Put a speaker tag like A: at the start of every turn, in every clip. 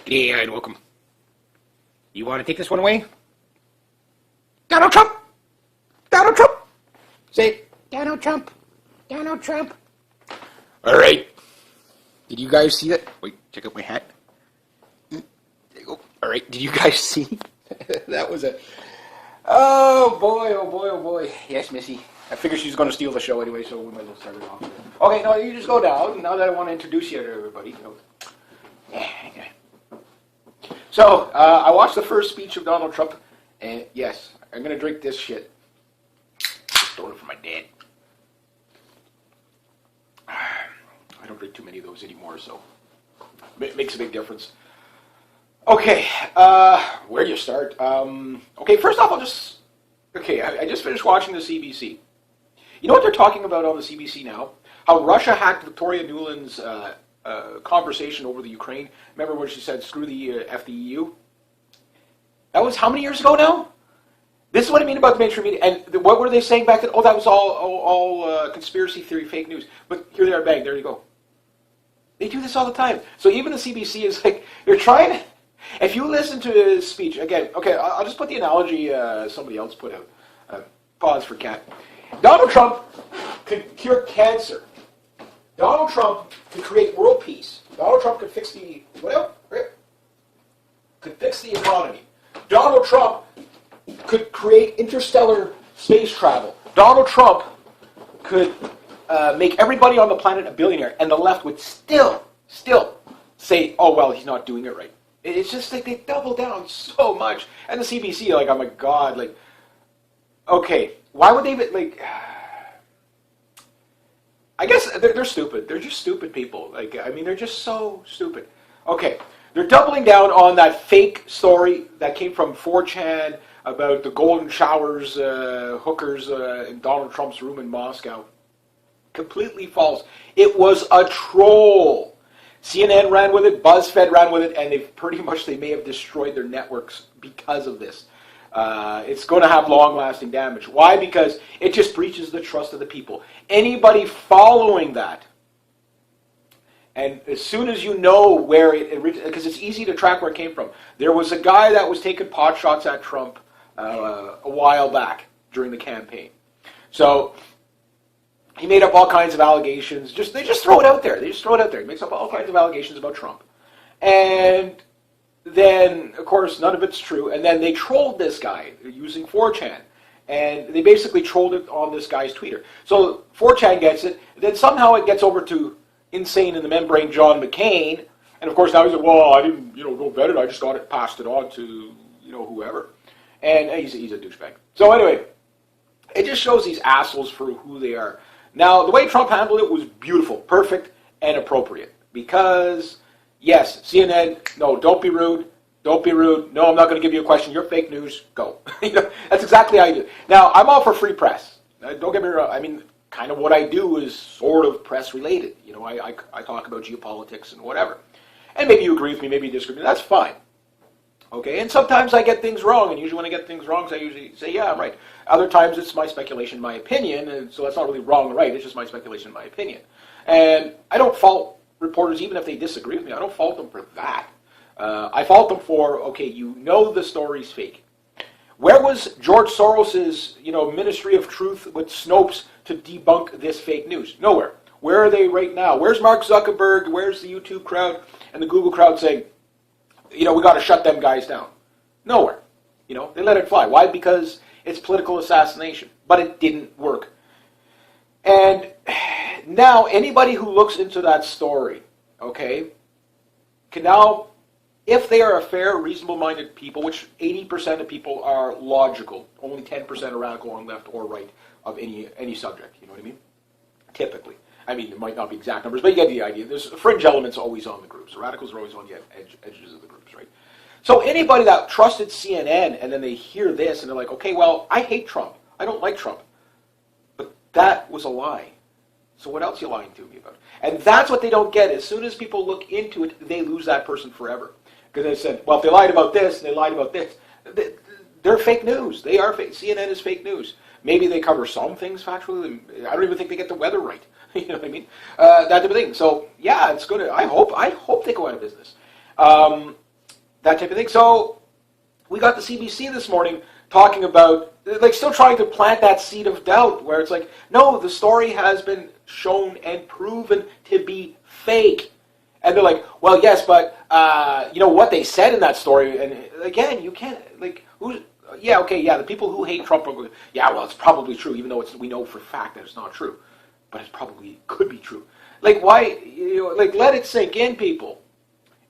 A: Yeah, and welcome. You want to take this one away? Donald Trump! Donald Trump! Say it. Donald Trump. Donald Trump. All right. Did you guys see that? Wait, check out my hat. There you go. All right. Did you guys see? That was a... Oh, boy, oh, boy, oh, boy. Yes, Missy. I figured she's going to steal the show anyway, so we might as well start it off. Okay, no, you just go down. Now that I want to introduce you to everybody. Yeah. So, I watched the first speech of Donald Trump, and yes, I'm going to drink this shit. Stole it from my dad. I don't drink too many of those anymore, so it makes a big difference. Okay, where do you start? Okay, first off, I just finished watching the CBC. You know what they're talking about on the CBC now? How Russia hacked Victoria Nuland's conversation over the Ukraine. Remember when she said, screw the FDEU? That was how many years ago now? This is what I mean about the mainstream media. And what were they saying back then? Oh, that was all conspiracy theory, fake news. But here they are, bang, there you go. They do this all the time. So even the CBC is like, they're trying to... If you listen to his speech, again, okay, I'll just put the analogy somebody else put out. Pause for cat. Donald Trump could cure cancer. Donald Trump could create world peace. Donald Trump could fix the... What else? Could fix the economy. Donald Trump could create interstellar space travel. Donald Trump could make everybody on the planet a billionaire, and the left would still say, oh, well, he's not doing it right. It's just like they double down so much. And the CBC, like, oh my God, like, okay, why would they, like, I guess they're stupid. They're just stupid people. Like, I mean, they're just so stupid. Okay, they're doubling down on that fake story that came from 4chan about the golden showers, hookers in Donald Trump's room in Moscow. Completely false. It was a troll. CNN ran with it, BuzzFeed ran with it, and they may have destroyed their networks because of this. It's going to have long-lasting damage. Why? Because it just breaches the trust of the people. Anybody following that, and as soon as you know where it because it's easy to track where it came from. There was a guy that was taking pot shots at Trump a while back during the campaign. So he made up all kinds of allegations. They just throw it out there. They just throw it out there. He makes up all kinds of allegations about Trump. And then, of course, none of it's true. And then they trolled this guy using 4chan. And they basically trolled it on this guy's Twitter. So 4chan gets it. Then somehow it gets over to insane in the membrane John McCain. And, of course, now he's like, well, I didn't, go vet it. I just got it, passed it on to, whoever. And he's a douchebag. So anyway, it just shows these assholes for who they are. Now, the way Trump handled it was beautiful, perfect, and appropriate. Because, yes, CNN, no, don't be rude. Don't be rude. No, I'm not going to give you a question. You're fake news. Go. That's exactly how I do it. Now, I'm all for free press. Don't get me wrong. I mean, kind of what I do is sort of press-related. I talk about geopolitics and whatever. And maybe you agree with me, maybe you disagree with me. That's fine. Okay, and sometimes I get things wrong, and usually when I get things wrong, I usually say, yeah, I'm right. Other times it's my speculation, my opinion, and so that's not really wrong or right, it's just my speculation, my opinion. And I don't fault reporters, even if they disagree with me, I don't fault them for that. I fault them for, okay, the story's fake. Where was George Soros's, Ministry of Truth with Snopes to debunk this fake news? Nowhere. Where are they right now? Where's Mark Zuckerberg? Where's the YouTube crowd and the Google crowd saying, we got to shut them guys down? Nowhere. They let it fly. Why? Because it's political assassination. But it didn't work. And now anybody who looks into that story, okay, can now, if they are a fair, reasonable-minded people, which 80% of people are logical, only 10% are radical on left or right of any subject, you know what I mean? Typically. I mean, it might not be exact numbers, but you get the idea. There's fringe elements always on the groups. The radicals are always on the edges of the groups, right? So anybody that trusted CNN and then they hear this and they're like, okay, well, I hate Trump. I don't like Trump. But that was a lie. So what else are you lying to me about? And that's what they don't get. As soon as people look into it, they lose that person forever. Because they said, well, if they lied about this and they lied about this, they're fake news. They are fake. CNN is fake news. Maybe they cover some things factually. I don't even think they get the weather right. You know what I mean? That type of thing. So yeah, it's good. I hope they go out of business. that type of thing. So we got the CBC this morning talking about, like, still trying to plant that seed of doubt where it's like, no, the story has been shown and proven to be fake. And they're like, well, yes, but you know what they said in that story, and again, you can't, like, the people who hate Trump, yeah, well, it's probably true, even though we know for a fact that it's not true, but it probably could be true. Like, why, like, let it sink in, people.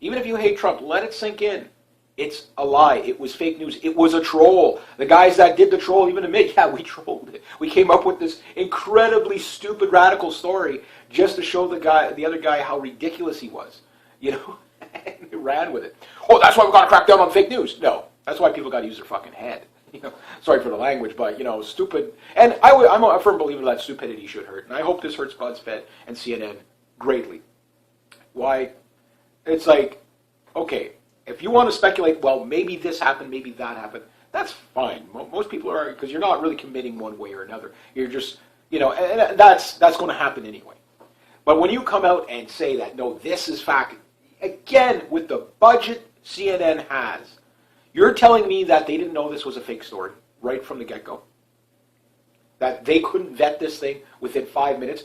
A: Even if you hate Trump, let it sink in. It's a lie. It was fake news. It was a troll. The guys that did the troll even admit, yeah, we trolled it. We came up with this incredibly stupid radical story just to show the other guy how ridiculous he was. You know, and they ran with it. Oh, that's why we got to crack down on fake news. No, that's why people got to use their fucking head. You know, sorry for the language, but, you know, stupid. And I'm a firm believer that stupidity should hurt. And I hope this hurts BuzzFeed and CNN greatly. Why? It's like, okay, if you want to speculate, well, maybe this happened, maybe that happened, that's fine. Most people are, because you're not really committing one way or another. You're just, you know, and that's going to happen anyway. But when you come out and say that, no, this is fact, again, with the budget CNN has, you're telling me that they didn't know this was a fake story right from the get-go? That they couldn't vet this thing within 5 minutes?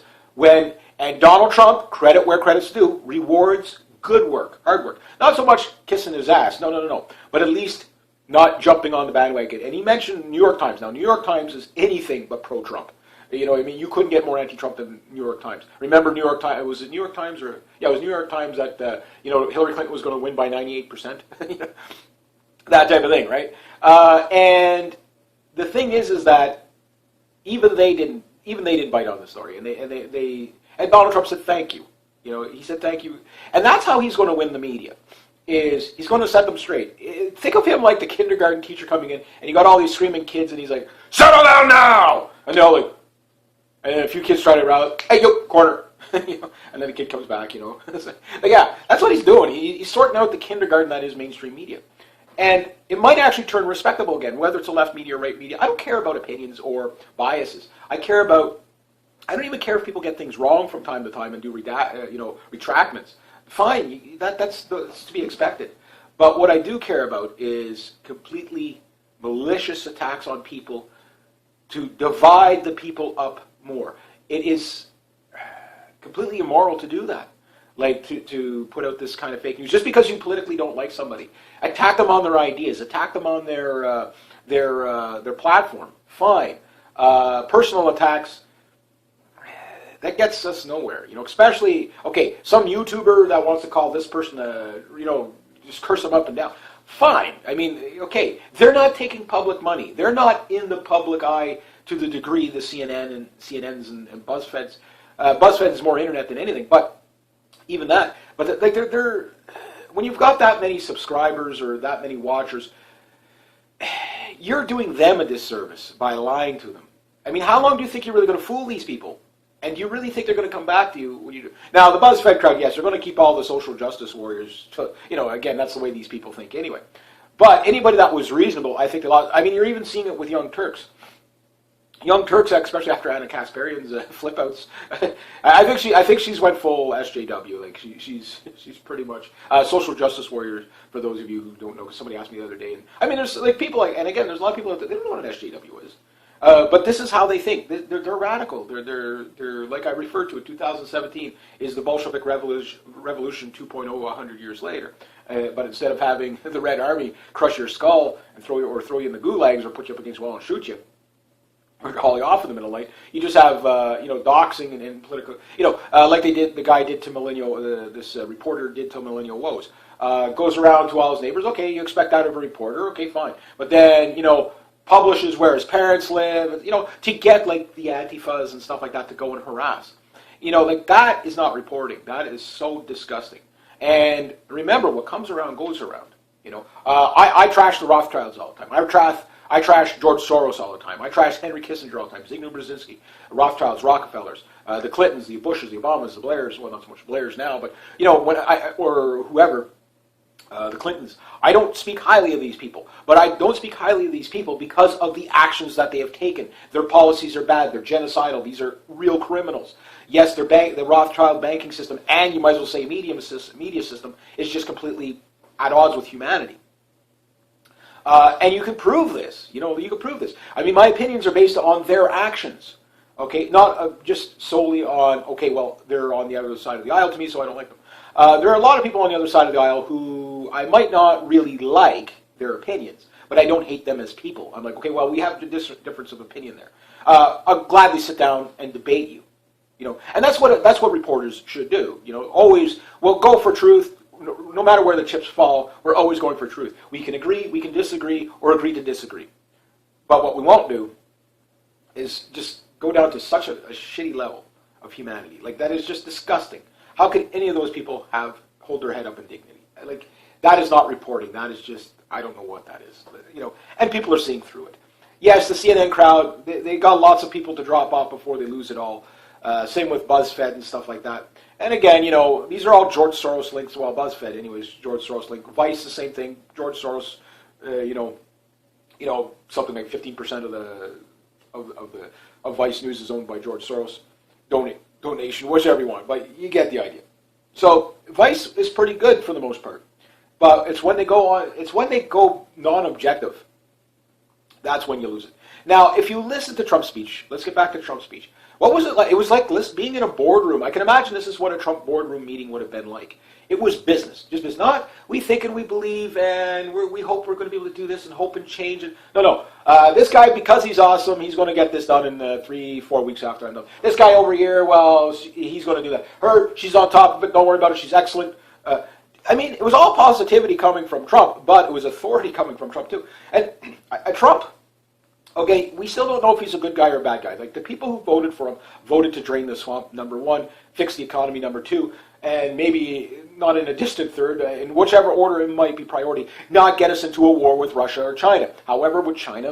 A: And Donald Trump, credit where credit's due, rewards good work, hard work. Not so much kissing his ass, no. But at least not jumping on the bandwagon. And he mentioned New York Times. Now, New York Times is anything but pro-Trump. You know, I mean, you couldn't get more anti-Trump than New York Times. Remember New York Times? Was it New York Times or? Yeah, it was New York Times that, you know, Hillary Clinton was going to win by 98%. That type of thing, right? And the thing is that even they didn't bite on the story. And Donald Trump said, thank you. You know, he said thank you. And that's how he's going to win the media, is he's going to set them straight. Think of him like the kindergarten teacher coming in, and you got all these screaming kids, and he's like, settle down now! And they're all like, and then a few kids try to rally, hey, yo, corner. You know, and then the kid comes back, you know. But yeah, that's what he's doing. He's sorting out the kindergarten that is mainstream media. And it might actually turn respectable again, whether it's a left media or right media. I don't care about opinions or biases. I don't even care if people get things wrong from time to time and do retractments. Fine, that's to be expected. But what I do care about is completely malicious attacks on people to divide the people up more. It is completely immoral to do that. Like to put out this kind of fake news just because you politically don't like somebody. Attack them on their ideas. Attack them on their platform. Fine. Personal attacks, that gets us nowhere. You know, especially, okay, some YouTuber that wants to call this person just curse them up and down. Fine. I mean, okay, they're not taking public money. They're not in the public eye to the degree the CNNs and BuzzFeeds. BuzzFeed is more internet than anything, but even that. But they're when you've got that many subscribers or that many watchers, you're doing them a disservice by lying to them. I mean, how long do you think you're really going to fool these people? And do you really think they're going to come back to you when you do? Now, the BuzzFeed crowd, yes, they're going to keep all the social justice warriors. You know, again, that's the way these people think anyway. But anybody that was reasonable, I think you're even seeing it with Young Turks. Young Turks, especially after Anna Kasparian's flip-outs, I think she's went full SJW. Like she's pretty much social justice warrior. For those of you who don't know, because somebody asked me the other day, and I mean, there's like people like, and again, there's a lot of people out there, they don't know what an SJW is. But this is how they think. They're radical. They're like I referred to it. 2017 is the Bolshevik Revolution 2.0, 100 years later. But instead of having the Red Army crush your skull and throw you in the gulags or put you up against a wall and shoot you, or haul you off in the middle of the night, you just have doxing and political. Like the guy did to Millennial. This reporter did to Millennial Woes. Goes around to all his neighbors. Okay, you expect that of a reporter. Okay, fine. But then publishes where his parents live, to get like the Antifas and stuff like that to go and harass. Like that is not reporting. That is so disgusting. And remember, what comes around goes around. I trash the Rothschilds all the time. I trash George Soros all the time. I trash Henry Kissinger all the time. Zygmunt Brzezinski, Rothschilds, Rockefellers, the Clintons, the Bushes, the Obamas, the Blairs. Well, not so much Blairs now, but or whoever. The Clintons. I don't speak highly of these people, but I don't speak highly of these people because of the actions that they have taken. Their policies are bad. They're genocidal. These are real criminals. Yes, the Rothschild banking system, and you might as well say media system, is just completely at odds with humanity. And you can prove this. You can prove this. I mean, my opinions are based on their actions. Okay, not just solely on, okay, well, they're on the other side of the aisle to me, so I don't like them. There are a lot of people on the other side of the aisle who I might not really like their opinions, but I don't hate them as people. I'm like, okay, well, we have a difference of opinion there. I'll gladly sit down and debate you. And that's what reporters should do. Always, we'll go for truth. No matter where the chips fall, we're always going for truth. We can agree, we can disagree, or agree to disagree. But what we won't do is just go down to such a shitty level of humanity. Like, that is just disgusting. How could any of those people hold their head up in dignity? Like, that is not reporting. That is just, I don't know what that is. And people are seeing through it. Yes, the CNN crowd, they got lots of people to drop off before they lose it all. Same with BuzzFeed and stuff like that. And again, these are all George Soros links. Well, BuzzFeed, anyways, George Soros link. Vice, the same thing. George Soros, something like 15% of Vice News is owned by George Soros. Donation, whichever you want, but you get the idea. So Vice is pretty good for the most part, but it's when they go non-objective. That's when you lose it. Now, if you listen to Trump's speech, let's get back to Trump's speech. What was it like? It was like being in a boardroom. I can imagine this is what a Trump boardroom meeting would have been like. It was business. Just business. Not, we think and we believe and we hope we're going to be able to do this and hope and change. No. This guy, because he's awesome, he's going to get this done in 3-4 weeks after I'm done. This guy over here, well, he's going to do that. Her, she's on top of it. Don't worry about it. She's excellent. I mean, it was all positivity coming from Trump, but it was authority coming from Trump too. And Trump, okay, we still don't know if he's a good guy or a bad guy. Like, the people who voted for him voted to drain the swamp, number one, fix the economy, number two, and maybe not in a distant third, in whichever order it might be priority, not get us into a war with Russia or China. However, with China,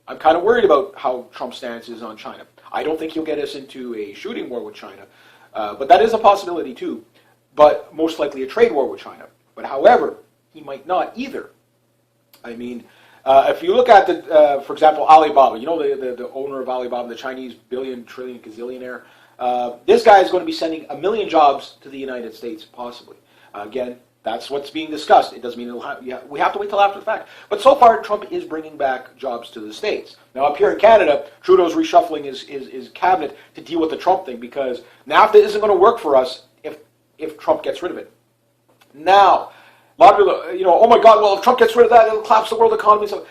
A: I'm kind of worried about how Trump's stance is on China. I don't think he'll get us into a shooting war with China, but that is a possibility too, but most likely a trade war with China. But however, he might not either. I mean, if you look at for example, Alibaba, the owner of Alibaba, the Chinese billion, trillion, gazillionaire, this guy is going to be sending 1 million jobs to the United States, possibly. Again, that's what's being discussed. It doesn't mean we have to wait till after the fact. But so far, Trump is bringing back jobs to the States. Now, up here in Canada, Trudeau's reshuffling his cabinet to deal with the Trump thing, because NAFTA isn't going to work for us if Trump gets rid of it. Now, a lot of oh my God, well, if Trump gets rid of that, it'll collapse the world economy. So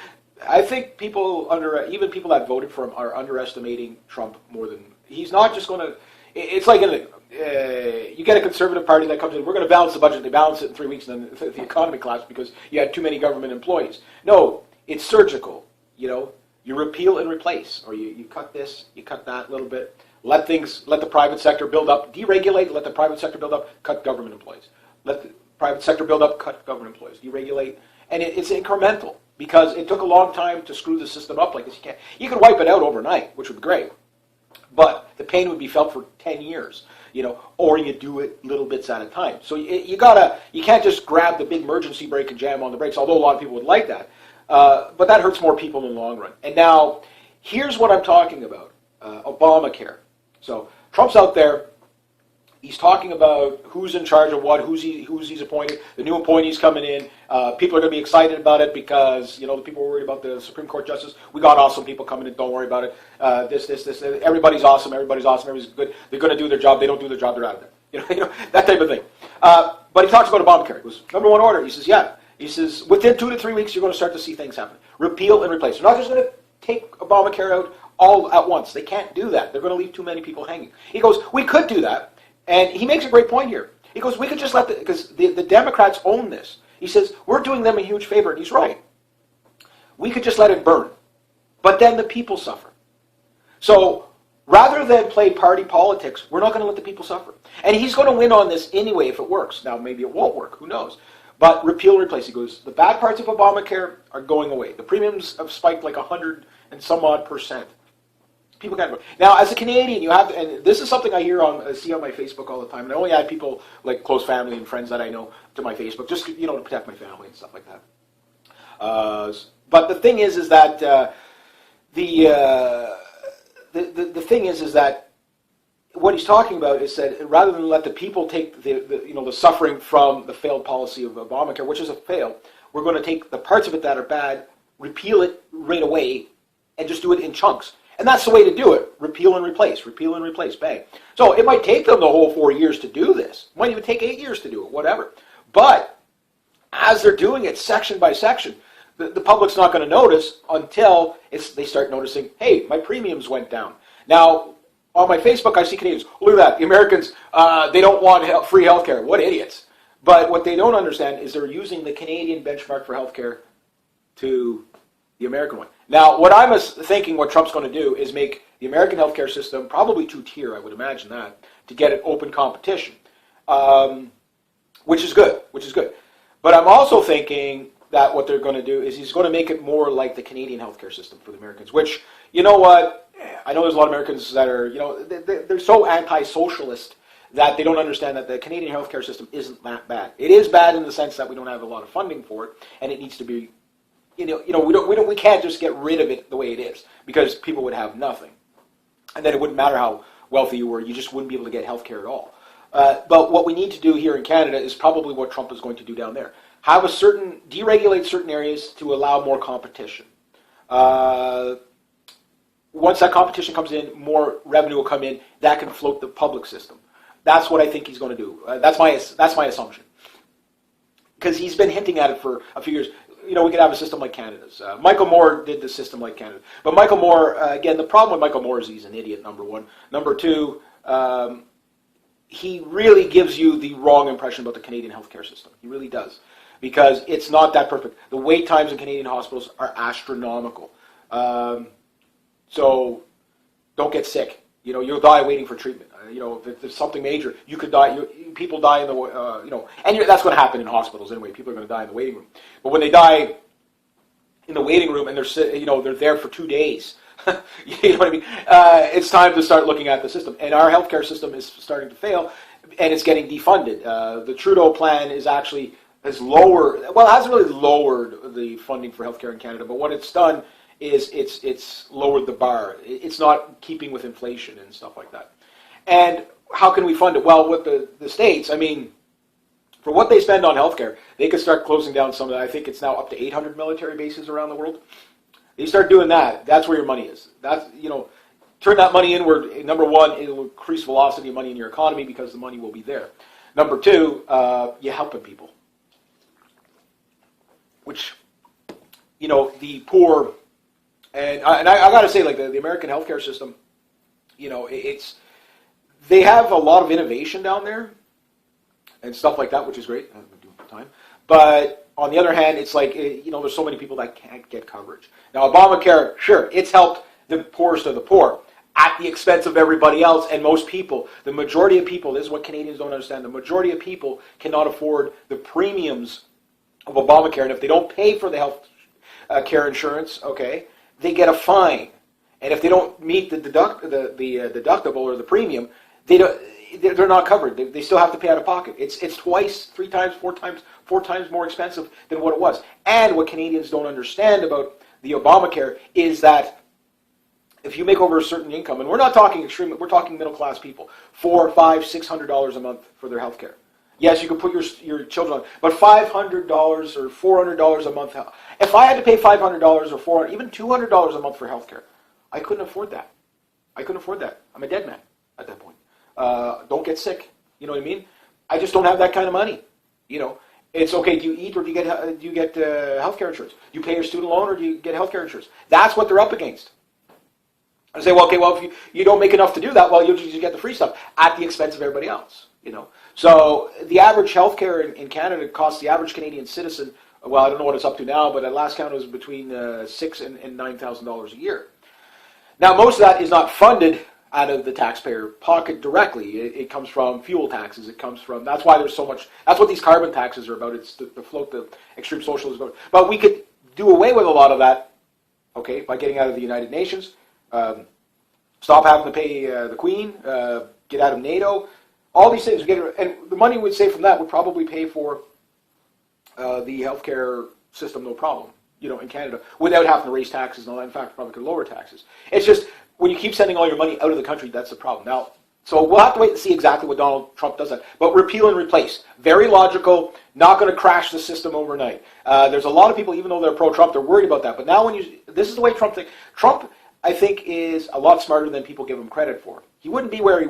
A: I think even people that voted for him are underestimating Trump more than, he's not just going to, it's like you get a conservative party that comes in, we're going to balance the budget, they balance it in 3 weeks, and then the economy collapses because you had too many government employees. No, it's surgical, You repeal and replace, or you cut this, you cut that a little bit, let the private sector build up, deregulate, let the private sector build up, cut government employees. Let the private sector build up, cut government employees, deregulate, and it's incremental, because it took a long time to screw the system up like this. You can wipe it out overnight, which would be great, but the pain would be felt for 10 years, or you do it little bits at a time. So you can't just grab the big emergency brake and jam on the brakes, although a lot of people would like that, but that hurts more people in the long run. And now, here's what I'm talking about, Obamacare. So Trump's out there. He's talking about who's in charge of what, who's he's appointed, the new appointees coming in. People are going to be excited about it because, the people were worried about the Supreme Court justice. We got awesome people coming in, don't worry about it. This. Everybody's awesome, everybody's good. They're going to do their job. They don't do their job, they're out of there. That type of thing. But he talks about Obamacare. It was number one order. He says, He says, within 2 to 3 weeks, you're going to start to see things happen. Repeal and replace. They're not just going to take Obamacare out all at once. They can't do that. They're going to leave too many people hanging. He goes, we could do that. And he makes a great point here. He goes, we could just because the Democrats own this. He says, we're doing them a huge favor. And he's right. We could just let it burn. But then the people suffer. So rather than play party politics, we're not going to let the people suffer. And he's going to win on this anyway if it works. Now, maybe it won't work. Who knows? But repeal and replace. He goes, the bad parts of Obamacare are going away. The premiums have spiked like 100 and some odd percent. People can't. Now, as a Canadian, you have, and this is something I see on my Facebook all the time. And I only add people like close family and friends that I know to my Facebook, just to protect my family and stuff like that. But the thing is that the thing is that what he's talking about is that rather than let the people take the suffering from the failed policy of Obamacare, which is a fail, we're going to take the parts of it that are bad, repeal it right away, and just do it in chunks. And that's the way to do it. Repeal and replace, bang. So it might take them the whole 4 years to do this. It might even take 8 years to do it, whatever. But as they're doing it section by section, the public's not going to notice until they start noticing, hey, my premiums went down. Now, on my Facebook, I see Canadians, look at that, the Americans, they don't want free healthcare. What idiots. But what they don't understand is they're using the Canadian benchmark for healthcare to the American one. Now, what I'm thinking what Trump's going to do is make the American healthcare system probably two-tier, I would imagine that, to get an open competition, which is good. But I'm also thinking that what they're going to do is he's going to make it more like the Canadian healthcare system for the Americans, which, you know what, I know there's a lot of Americans that are, they're so anti-socialist that they don't understand that the Canadian healthcare system isn't that bad. It is bad in the sense that we don't have a lot of funding for it, and it needs to be, we can't just get rid of it the way it is, because people would have nothing. And then it wouldn't matter how wealthy you were, you just wouldn't be able to get healthcare at all. But what we need to do here in Canada is probably what Trump is going to do down there. Deregulate certain areas to allow more competition. Once that competition comes in, more revenue will come in. That can float the public system. That's what I think he's going to do. That's my assumption. Because he's been hinting at it for a few years. We could have a system like Canada's. Michael Moore did the system like Canada. But Michael Moore, again, the problem with Michael Moore is he's an idiot, number one. Number two, he really gives you the wrong impression about the Canadian healthcare system. He really does. Because it's not that perfect. The wait times in Canadian hospitals are astronomical. So don't get sick. You'll die waiting for treatment. If there's something major, you could die. People die in the, and that's going to happen in hospitals anyway. People are going to die in the waiting room. But when they die in the waiting room and they're there for 2 days, you know what I mean? It's time to start looking at the system. And our healthcare system is starting to fail, and it's getting defunded. The Trudeau plan has hasn't really lowered the funding for healthcare in Canada, but what it's done is it's lowered the bar. It's not keeping with inflation and stuff like that. And how can we fund it? Well, with the states, for what they spend on healthcare, they could start closing down some of that. I think it's now up to 800 military bases around the world. You start doing that, that's where your money is. Turn that money inward. Number one, it will increase velocity of money in your economy because the money will be there. Number two, you're helping people. Which, the poor, and I got to say, like the American healthcare system, they have a lot of innovation down there and stuff like that, which is great. I'm doing time, but on the other hand, it's like there's so many people that can't get coverage. Now, Obamacare, sure, it's helped the poorest of the poor at the expense of everybody else, and most people, the majority of people. This is what Canadians don't understand. The majority of people cannot afford the premiums of Obamacare, and if they don't pay for the health care insurance, okay, they get a fine. And if they don't meet the deductible or the premium, they're not covered. They still have to pay out of pocket. It's twice, 3 times, 4 times more expensive than what it was. And what Canadians don't understand about the Obamacare is that if you make over a certain income, and we're not talking extreme, we're talking middle class people, $400, $500, $600 a month for their health care. Yes, you can put your children on, but $500 or $400 a month. If I had to pay $500 or $400, even $200 a month for healthcare, I couldn't afford that. I'm a dead man at that point. Don't get sick. You know what I mean? I just don't have that kind of money. It's okay. Do you eat or do you get healthcare insurance? Do you pay your student loan or do you get healthcare insurance? That's what they're up against. I say, if you don't make enough to do that, you'll just get the free stuff at the expense of everybody else. So the average healthcare in Canada costs the average Canadian citizen, I don't know what it's up to now, but at last count it was between $6,000 and $9,000 a year. Now, most of that is not funded out of the taxpayer pocket directly. It comes from fuel taxes. That's why there's so much, that's what these carbon taxes are about. It's to float the extreme socialism. But we could do away with a lot of that, okay, by getting out of the United Nations, stop having to pay the Queen, get out of NATO. All these things, and the money we'd save from that would probably pay for the healthcare system, no problem, in Canada, without having to raise taxes and all that. In fact, probably could lower taxes. It's just, when you keep sending all your money out of the country, that's the problem. Now, So we'll have to wait and see exactly what Donald Trump does that. But repeal and replace. Very logical, not going to crash the system overnight. There's a lot of people, even though they're pro-Trump, they're worried about that. But now this is the way Trump thinks. Trump, I think, is a lot smarter than people give him credit for. He wouldn't be where he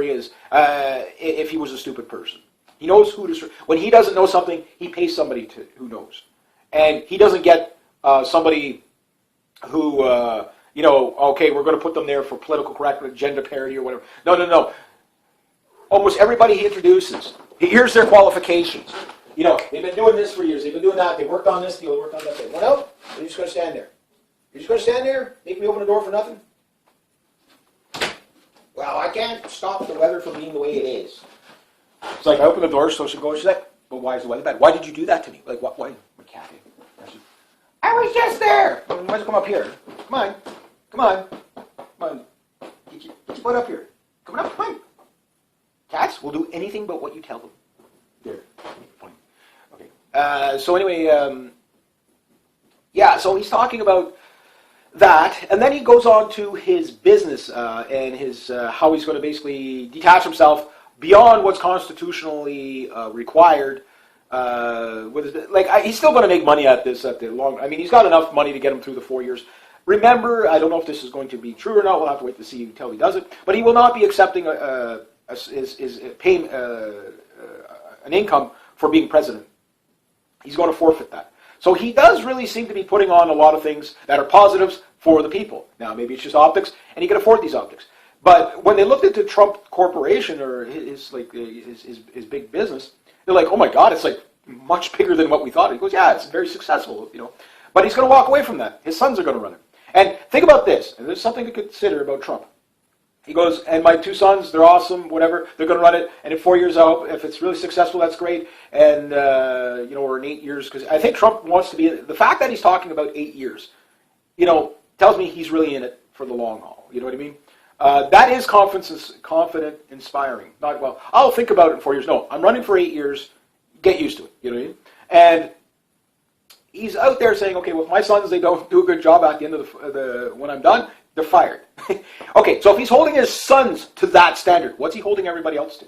A: is, if he was a stupid person. He knows who to... When he doesn't know something, he pays somebody who knows. And he doesn't get somebody who... okay, we're going to put them there for political correctness, gender parity or whatever. No. Almost everybody he introduces, here's their qualifications. They've been doing this for years. They've been doing that. They worked on this deal. They worked on that deal. Well, no, you're just going to stand there. You're just going to stand there, make me open the door for nothing? Well, I can't stop the weather from being the way it is. It's like, I open the door so she goes, she's like, but why is the weather bad? Why did you do that to me? Like, why? Kathy. I was just there. Why don't you come up here? Come on. Get your butt up here. Come on. Cats will do anything but what you tell them. There. Fine. Okay. So anyway, so he's talking about that, and then he goes on to his business and his how he's going to basically detach himself beyond what's constitutionally required. He's still going to make money at this at the long. I mean, he's got enough money to get him through the 4 years. Remember, I don't know if this is going to be true or not. We'll have to wait to see until he does it. But he will not be accepting an income for being president. He's going to forfeit that. So he does really seem to be putting on a lot of things that are positives for the people. Now, maybe it's just optics, and he can afford these optics. But when they looked at the Trump Corporation or his big business, they're like, oh my God, it's like much bigger than what we thought. He goes, yeah, it's very successful, But he's going to walk away from that. His sons are going to run it. And think about this, and there's something to consider about Trump. He goes, and my two sons, they're awesome, whatever, they're going to run it, and in 4 years out, if it's really successful, that's great, and, or in 8 years, because I think Trump wants to be, the fact that he's talking about 8 years, tells me he's really in it for the long haul, you know what I mean? That is confident, inspiring. Not, well, I'll think about it in 4 years. No, I'm running for 8 years, get used to it, you know what I mean? And he's out there saying, okay, well, if my sons, they don't do a good job at the end of when I'm done, they're fired. Okay, so if he's holding his sons to that standard, what's he holding everybody else to?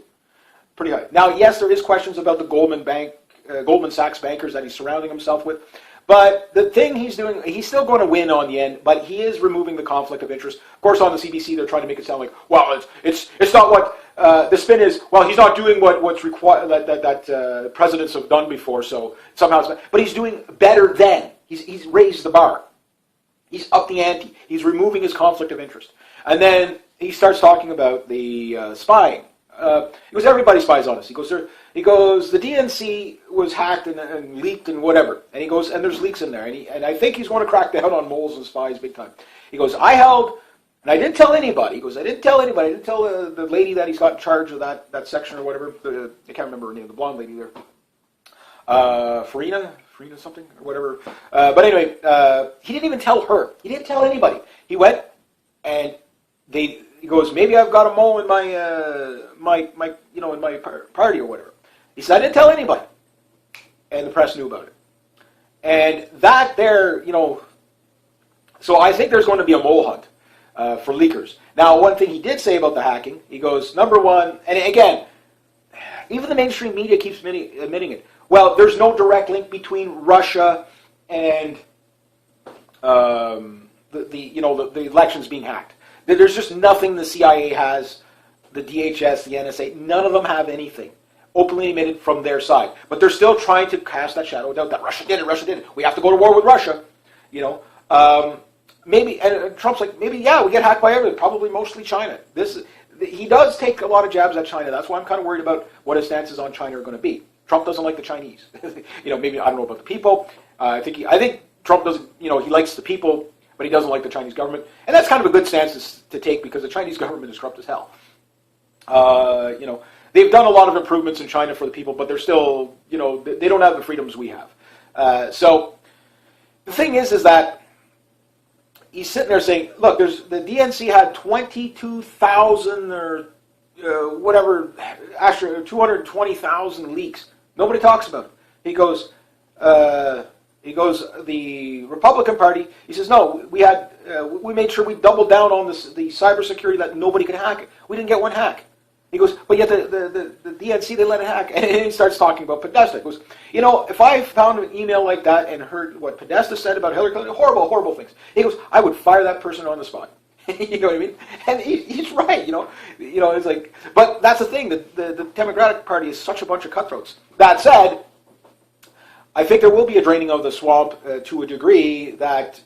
A: Pretty high. Now, yes, there is questions about the Goldman Sachs bankers that he's surrounding himself with, but the thing he's doing, he's still going to win on the end, but he is removing the conflict of interest. Of course, on the CBC, they're trying to make it sound like, well, it's not what, the spin is, well, he's not doing what's required, that presidents have done before, so somehow it's, but he's doing better than. He's raised the bar. He's upped the ante. He's removing his conflict of interest. And then he starts talking about the spying. He goes, everybody spies on us. He goes, the DNC was hacked and leaked and whatever. And he goes, and there's leaks in there. And I think he's going to crack down on moles and spies big time. He goes, and I didn't tell anybody. He goes, I didn't tell anybody. I didn't tell the lady that he's got in charge of that section or whatever. I can't remember her name, the blonde lady there. Farina something or whatever. But anyway, he didn't even tell her. He didn't tell anybody. He went and he goes, maybe I've got a mole in my in my party or whatever. He said, I didn't tell anybody. And the press knew about it. And that there, so I think there's going to be a mole hunt for leakers. Now, one thing he did say about the hacking, he goes, number one, and again, even the mainstream media keeps admitting it. Well, there's no direct link between Russia and the elections being hacked. There's just nothing the CIA has, the DHS, the NSA, none of them have anything openly admitted from their side. But they're still trying to cast that shadow of doubt that Russia did it. We have to go to war with Russia. Maybe, and Trump's like, maybe, yeah, we get hacked by everything, probably mostly China. He does take a lot of jabs at China. That's why I'm kind of worried about what his stances on China are going to be. Trump doesn't like the Chinese. Maybe, I don't know about the people. I think Trump doesn't, he likes the people, but he doesn't like the Chinese government. And that's kind of a good stance to take because the Chinese government is corrupt as hell. They've done a lot of improvements in China for the people, but they're still, they don't have the freedoms we have. So the thing is that he's sitting there saying, look, the DNC had 22,000 or whatever, actually 220,000 leaks. Nobody talks about it. He goes, He goes, the Republican Party, he says, no, we made sure we doubled down on this, the cybersecurity that nobody could hack it. We didn't get one hack. He goes, but yet the DNC, they let it hack. And he starts talking about Podesta. He goes, if I found an email like that and heard what Podesta said about Hillary Clinton, horrible, horrible things. He goes, I would fire that person on the spot. You know what I mean? And he's right, it's like, but that's the thing, the Democratic Party is such a bunch of cutthroats. That said, I think there will be a draining of the swamp to a degree that,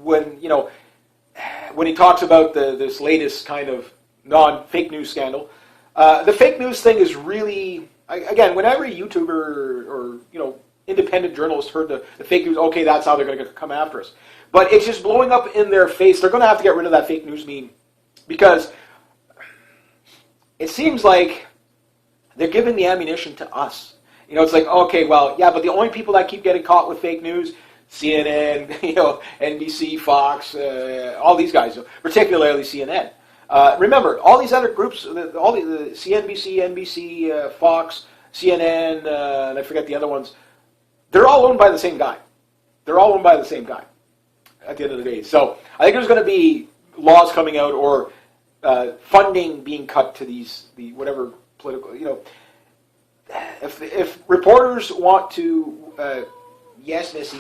A: when he talks about this latest kind of non-fake news scandal, the fake news thing is really, again, whenever a YouTuber or independent journalist heard the fake news, okay, that's how they're going to come after us. But it's just blowing up in their face. They're going to have to get rid of that fake news meme because it seems like they're giving the ammunition to us. It's like, okay, well, yeah, but the only people that keep getting caught with fake news, CNN, NBC, Fox, all these guys, particularly CNN. Remember, all these other groups, all the CNBC, NBC, Fox, CNN, and I forget the other ones, they're all owned by the same guy. They're all owned by the same guy at the end of the day. So I think there's going to be laws coming out or funding being cut to the whatever political, if reporters want to, yes, Missy,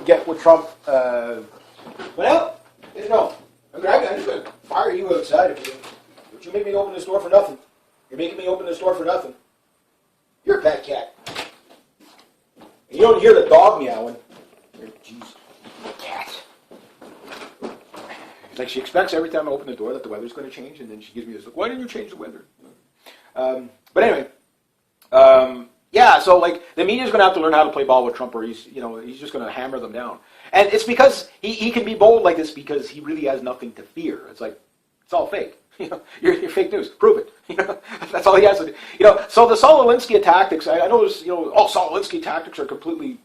A: get with Trump, well, no, I'm just going to fire you outside. But you make me open this door for nothing. You're making me open this door for nothing. You're a bad cat. And you don't hear the dog meowing. Jeez, cat. It's like she expects every time I open the door that the weather's going to change, and then she gives me this look, why didn't you change the weather? But anyway, yeah, so like the media's going to have to learn how to play ball with Trump, or he's just going to hammer them down. And it's because he can be bold like this because he really has nothing to fear. It's like, it's all fake. You're fake news. Prove it. That's all he has to do. So the Saul Alinsky tactics, I know there's, Saul Alinsky tactics are completely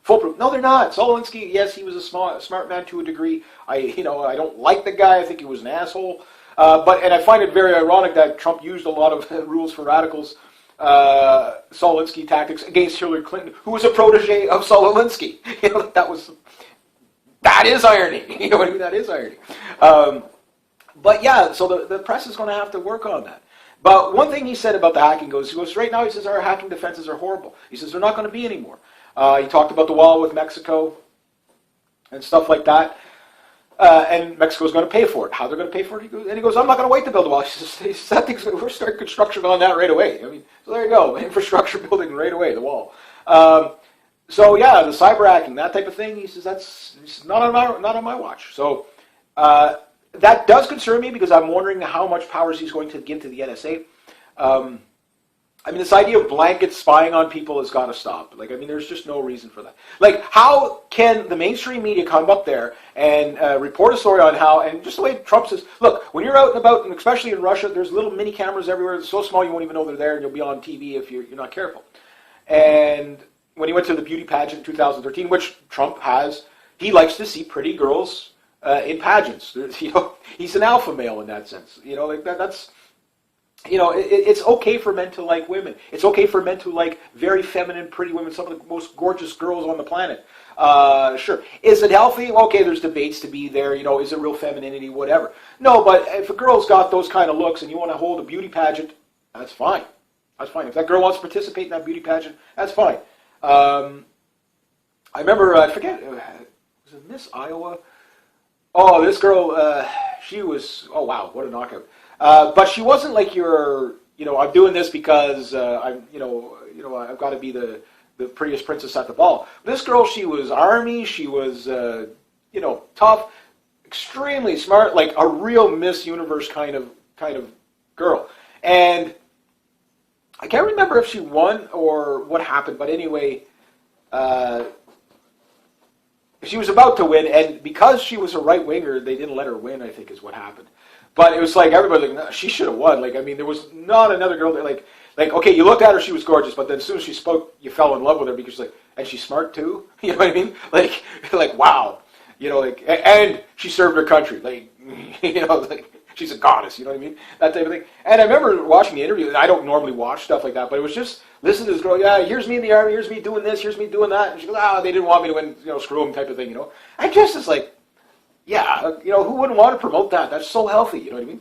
A: foolproof. No, they're not. Saul Alinsky, yes, he was a smart man to a degree. I don't like the guy. I think he was an asshole. And I find it very ironic that Trump used a lot of rules for radicals, Saul Alinsky tactics against Hillary Clinton, who was a protege of Saul Alinsky. That is irony. You know what I mean? That is irony. But yeah, so the press is going to have to work on that. But one thing he said about the hacking he goes, right now, he says, our hacking defenses are horrible. He says, they're not going to be anymore. He talked about the wall with Mexico and stuff like that. And Mexico's going to pay for it. How they're going to pay for it? He goes, I'm not going to wait to build a wall. He says, we're starting construction on that right away. So there you go. Infrastructure building right away, the wall. So yeah, the cyber hacking, that type of thing, he says, it's not on my watch. So that does concern me because I'm wondering how much powers he's going to give to the NSA. This idea of blanket spying on people has got to stop. There's just no reason for that. How can the mainstream media come up there and report a story on how, and just the way Trump says, look, when you're out and about, and especially in Russia, there's little mini cameras everywhere. They're so small you won't even know they're there, and you'll be on TV if you're not careful. And when he went to the beauty pageant in 2013, which Trump has, he likes to see pretty girls in pageants. He's an alpha male in that sense. That's... it's okay for men to like women. It's okay for men to like very feminine, pretty women, some of the most gorgeous girls on the planet. Sure. Is it healthy? Okay, there's debates to be there. Is it real femininity? Whatever. No, but if a girl's got those kind of looks and you want to hold a beauty pageant, that's fine. That's fine. If that girl wants to participate in that beauty pageant, that's fine. I remember, I forget, was it Miss Iowa? Oh, this girl, she was, oh wow, what a knockout. But she wasn't like I'm doing this because I've got to be the prettiest princess at the ball. This girl, she was army. She was, tough, extremely smart, like a real Miss Universe kind of girl. And I can't remember if she won or what happened, but anyway, she was about to win, and because she was a right winger, they didn't let her win, I think is what happened. But it was like, everybody, like, no, she should have won. There was not another girl that, okay, you looked at her, she was gorgeous, but then as soon as she spoke, you fell in love with her because, and she's smart too. You know what I mean? Wow. And she served her country. She's a goddess, you know what I mean? That type of thing. And I remember watching the interview, and I don't normally watch stuff like that, but it was just, listen to this girl, yeah, here's me in the army, here's me doing this, here's me doing that. And she goes, they didn't want me to win, screw them type of thing, I just, it's like, yeah, who wouldn't want to promote that? That's so healthy, you know what I mean?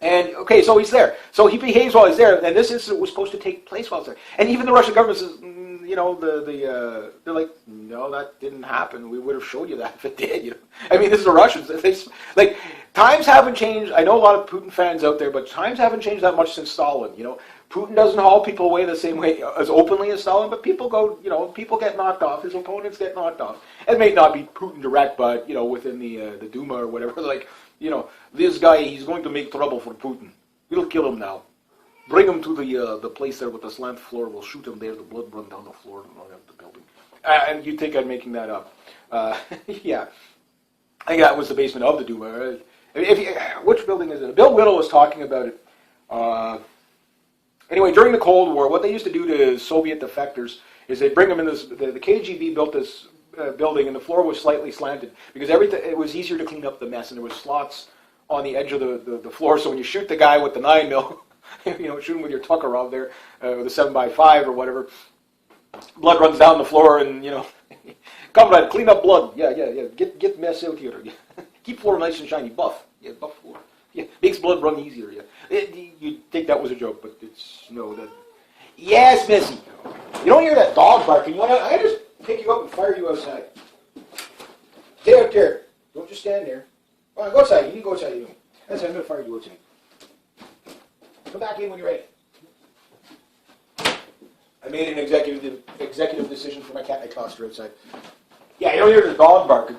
A: And, okay, so he's there. So he behaves while he's there, and this incident was supposed to take place while he's there. And even the Russian government says, they're like, no, that didn't happen. We would have showed you that if it did, I mean, this is the Russians. Like, times haven't changed. I know a lot of Putin fans out there, but times haven't changed that much since Stalin, Putin doesn't haul people away the same way as openly as Stalin, but people go, people get knocked off. His opponents get knocked off. It may not be Putin direct, but, within the Duma or whatever, like, this guy, he's going to make trouble for Putin. We'll kill him now. Bring him to the place there with the slant floor. We'll shoot him there. The blood run down the floor and run out the building. And you'd think I'm making that up. Yeah. I think that was the basement of the Duma. Which building is it? Bill Whittle was talking about it. Anyway, during the Cold War, what they used to do to Soviet defectors is they bring them in this. The KGB built this building, and the floor was slightly slanted because it was easier to clean up the mess, and there was slots on the edge of the floor. So when you shoot the guy with the 9mm, shoot him with your Tuckerov there, with a 7x5 or whatever, blood runs down the floor, and comrade, clean up blood. Yeah. Get mess out here. Keep floor nice and shiny. Buff. Yeah, buff floor. Yeah, makes blood run easier. Yeah, you'd think that was a joke, but it's that. Yes, Missy. You don't hear that dog barking. I just pick you up and fire you outside. Stay out there. Don't just stand there. All right, go outside. You need to go outside. That's it. I'm going to fire you outside. Come back in when you're ready. I made an executive decision for my cat, and I tossed her outside. Yeah, you don't hear the dog barking.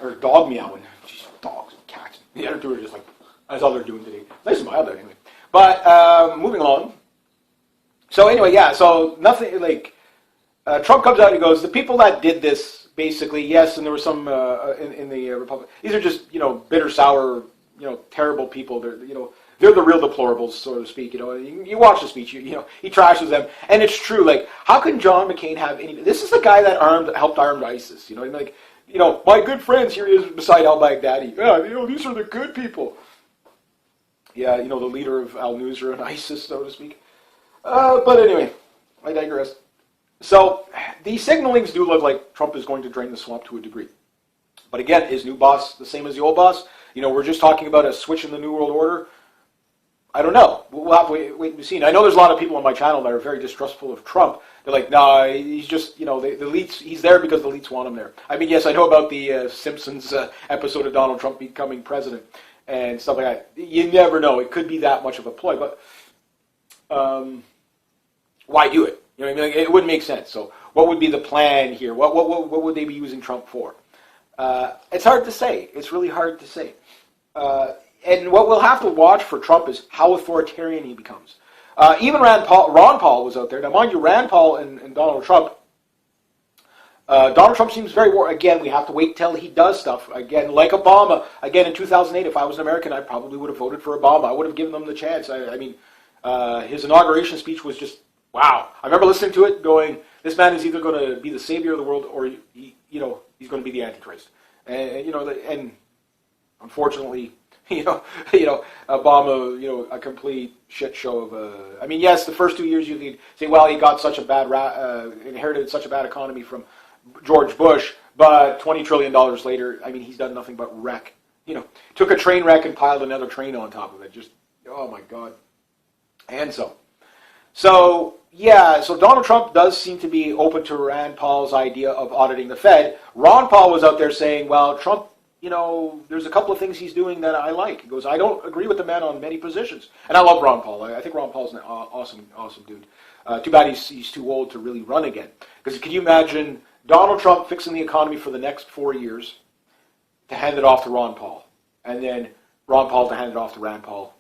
A: Or dog meowing. Jeez, dogs and cats. The other two are just like, that's all they're doing today. Nice and mild out anyway. But moving along. So anyway, yeah, so nothing, like, Trump comes out and he goes, the people that did this, basically, yes, and there were some in the Republic, these are just, bitter, sour, terrible people. They're, they're the real deplorables, so to speak. You watch the speech, he trashes them. And it's true, like, how can John McCain have any, this is the guy that helped arm ISIS, like, my good friends, here he is beside al-Baghdadi. Yeah, these are the good people. Yeah, the leader of al-Nusra and ISIS, so to speak. But anyway, I digress. So, the signalings do look like Trump is going to drain the swamp to a degree. But again, is new boss the same as the old boss? We're just talking about a switch in the New World Order. I don't know. We'll have to wait and see. And I know there's a lot of people on my channel that are very distrustful of Trump. They're like, nah, he's just, the elites, he's there because the elites want him there. I mean, yes, I know about the Simpsons episode of Donald Trump becoming president and stuff like that. You never know. It could be that much of a ploy. But why do it? Like, it wouldn't make sense. So what would be the plan here? What would they be using Trump for? It's hard to say. It's really hard to say. And what we'll have to watch for Trump is how authoritarian he becomes. Even Ron Paul was out there. Now, mind you, Rand Paul and Donald Trump seems very war. Again, we have to wait till he does stuff. Again, like Obama. Again, in 2008, if I was an American, I probably would have voted for Obama. I would have given them the chance. I mean, his inauguration speech was just, wow. I remember listening to it going, this man is either going to be the savior of the world or, he's going to be the Antichrist. And unfortunately, Obama, a complete shit show of, I mean, yes, the first 2 years you could say, well, he got such a bad, inherited such a bad economy from George Bush, but $20 trillion later, I mean, he's done nothing but wreck. Took a train wreck and piled another train on top of it. Just, oh my God. And so Donald Trump does seem to be open to Rand Paul's idea of auditing the Fed. Ron Paul was out there saying, well, Trump, there's a couple of things he's doing that I like. He goes, I don't agree with the man on many positions. And I love Ron Paul. I think Ron Paul's an awesome dude. Too bad he's too old to really run again. Because can you imagine Donald Trump fixing the economy for the next 4 years to hand it off to Ron Paul? And then Ron Paul to hand it off to Rand Paul?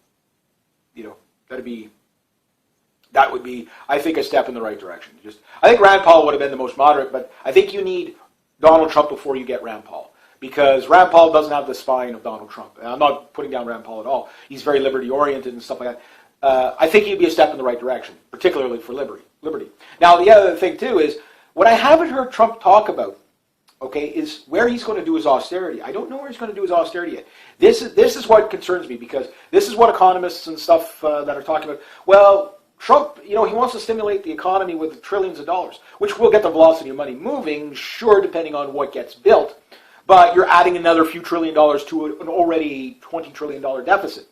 A: That would be, I think, a step in the right direction. I think Rand Paul would have been the most moderate, but I think you need Donald Trump before you get Rand Paul. Because Rand Paul doesn't have the spine of Donald Trump. And I'm not putting down Rand Paul at all. He's very liberty-oriented and stuff like that. I think he'd be a step in the right direction, particularly for liberty. Now, the other thing, too, is what I haven't heard Trump talk about okay, is where he's going to do his austerity. I don't know where he's going to do his austerity yet. This is what concerns me, because this is what economists and stuff that are talking about. Well, Trump, he wants to stimulate the economy with trillions of dollars, which will get the velocity of money moving, sure, depending on what gets built. But you're adding another few $trillion to an already $20 trillion deficit.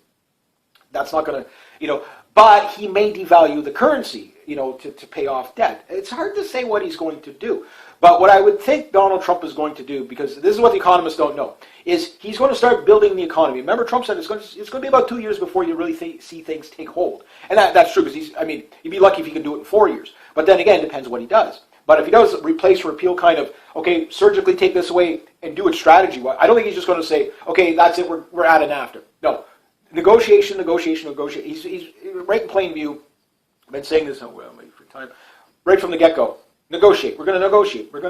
A: That's not going to, but he may devalue the currency, to pay off debt. It's hard to say what he's going to do. But what I would think Donald Trump is going to do, because this is what the economists don't know, is he's going to start building the economy. Remember, Trump said it's going to be about 2 years before you really see things take hold. And that's true, because he'd be lucky if he can do it in 4 years. But then again, it depends what he does. But if he does replace, repeal kind of, okay, surgically take this away and do it strategy, I don't think he's just going to say, okay, that's it, we're at it after. No. Negotiation. He's right in plain view. I've been saying this, I'm waiting for time, right from the get-go. Negotiate. We're going to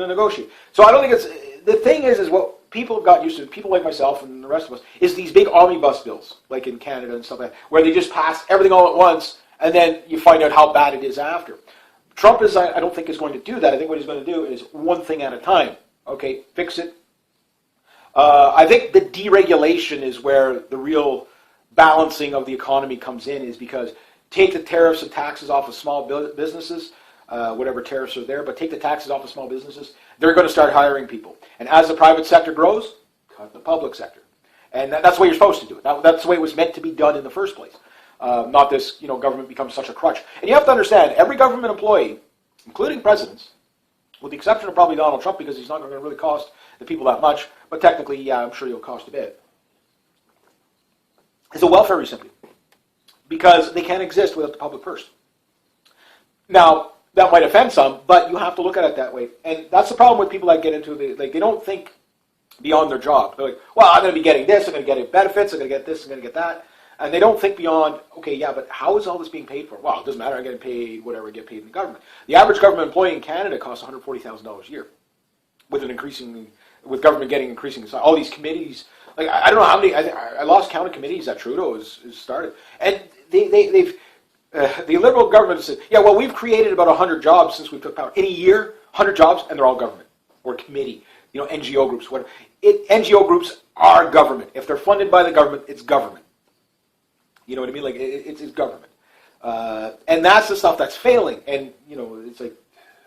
A: negotiate. So I don't think the thing is what people have got used to, people like myself and the rest of us, is these big omnibus bills, like in Canada and stuff like that, where they just pass everything all at once, and then you find out how bad it is after. Trump I don't think is going to do that. I think what he's going to do is one thing at a time. Okay, fix it. I think the deregulation is where the real balancing of the economy comes in, is because take the tariffs and taxes off of small businesses, whatever tariffs are there, but take the taxes off of small businesses, they're going to start hiring people. And as the private sector grows, cut the public sector. And that's the way you're supposed to do it. That's the way it was meant to be done in the first place. Not this, government becomes such a crutch. And you have to understand, every government employee, including presidents, with the exception of probably Donald Trump, because he's not going to really cost the people that much, but technically, yeah, I'm sure he'll cost a bit, is a welfare recipient, because they can't exist without the public purse. Now, that might offend some, but you have to look at it that way. And that's the problem with people that get into they don't think beyond their job. They're like, well, I'm going to be getting this, I'm going to get benefits, I'm going to get this, I'm going to get that. And they don't think beyond, okay, yeah, but how is all this being paid for? Well, it doesn't matter, I'm getting paid whatever I get paid in the government. The average government employee in Canada costs $140,000 a year, with government getting increasing, all these committees. Like, I don't know how many, I lost count of committees that Trudeau has started. And they've the Liberal government said, yeah, well, we've created about 100 jobs since we took power. In a year, 100 jobs, and they're all government or committee, NGO groups, whatever. NGO groups are government. If they're funded by the government, it's government. You know what I mean? Like, it's government. And that's the stuff that's failing. And, it's like,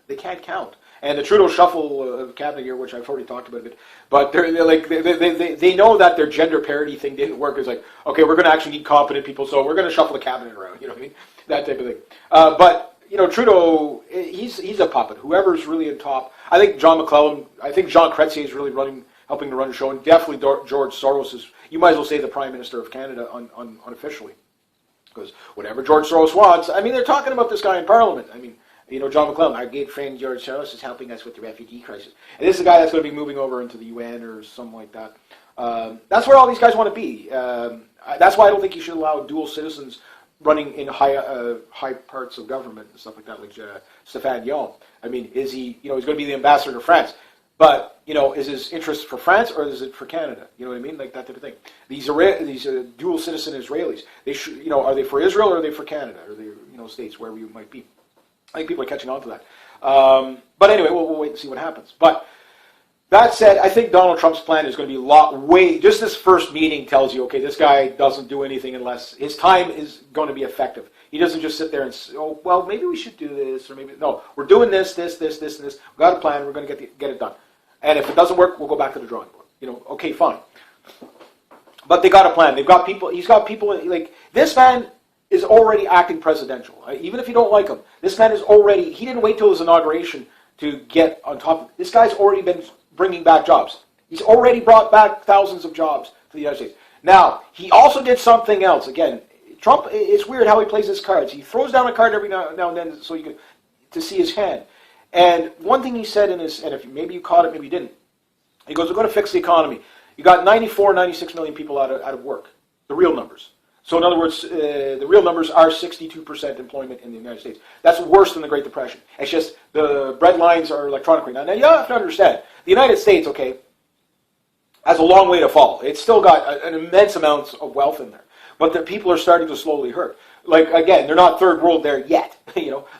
A: they can't count. And the Trudeau shuffle of cabinet here, which I've already talked about a bit, but they're like they know that their gender parity thing didn't work. It's like, okay, we're going to actually need competent people, so we're going to shuffle the cabinet around. You know what I mean? That type of thing. But Trudeau, he's a puppet. Whoever's really in top, I think John McClellan, I think Jean Chrétien is really helping to run the show, and definitely George Soros is. You might as well say the Prime Minister of Canada unofficially, because whatever George Soros wants. I mean, they're talking about this guy in Parliament. I mean. John McClellan, our good friend George Soros, is helping us with the refugee crisis. And this is a guy that's going to be moving over into the UN or something like that. That's where all these guys want to be. That's why I don't think you should allow dual citizens running in high parts of government and stuff like that, like Stéphane Dion. I mean, is he, he's going to be the ambassador to France. But, is his interest for France or is it for Canada? You know what I mean? Like that type of thing. These dual citizen Israelis, they should, are they for Israel or are they for Canada? Or they, states, wherever you might be. I think people are catching on to that. But anyway, we'll wait and see what happens. But that said, I think Donald Trump's plan is going to be just this first meeting tells you, okay, this guy doesn't do anything unless his time is going to be effective. He doesn't just sit there and say, oh, well, maybe we should do this, or maybe, no, we're doing this, and this. We've got a plan, we're going to get it done. And if it doesn't work, we'll go back to the drawing board. Okay, fine. But they got a plan. They've got people, he's got people, like, this man is already acting presidential. Even if you don't like him, this man is already, he didn't wait till his inauguration to get on top of it. This guy's already been bringing back jobs. He's already brought back thousands of jobs to the United States. Now, he also did something else. Again, Trump, it's weird how he plays his cards. He throws down a card every now and then so you can, to see his hand. And one thing he said in his, and if maybe you caught it, maybe you didn't, he goes, we're going to fix the economy. You got 96 million people out of work, the real numbers. So in other words, the real numbers are 62% employment in the United States. That's worse than the Great Depression. It's just the bread lines are electronic right now. Now you have to understand, the United States, okay, has a long way to fall. It's still got an immense amount of wealth in there. But the people are starting to slowly hurt. Like, again, they're not third world there yet.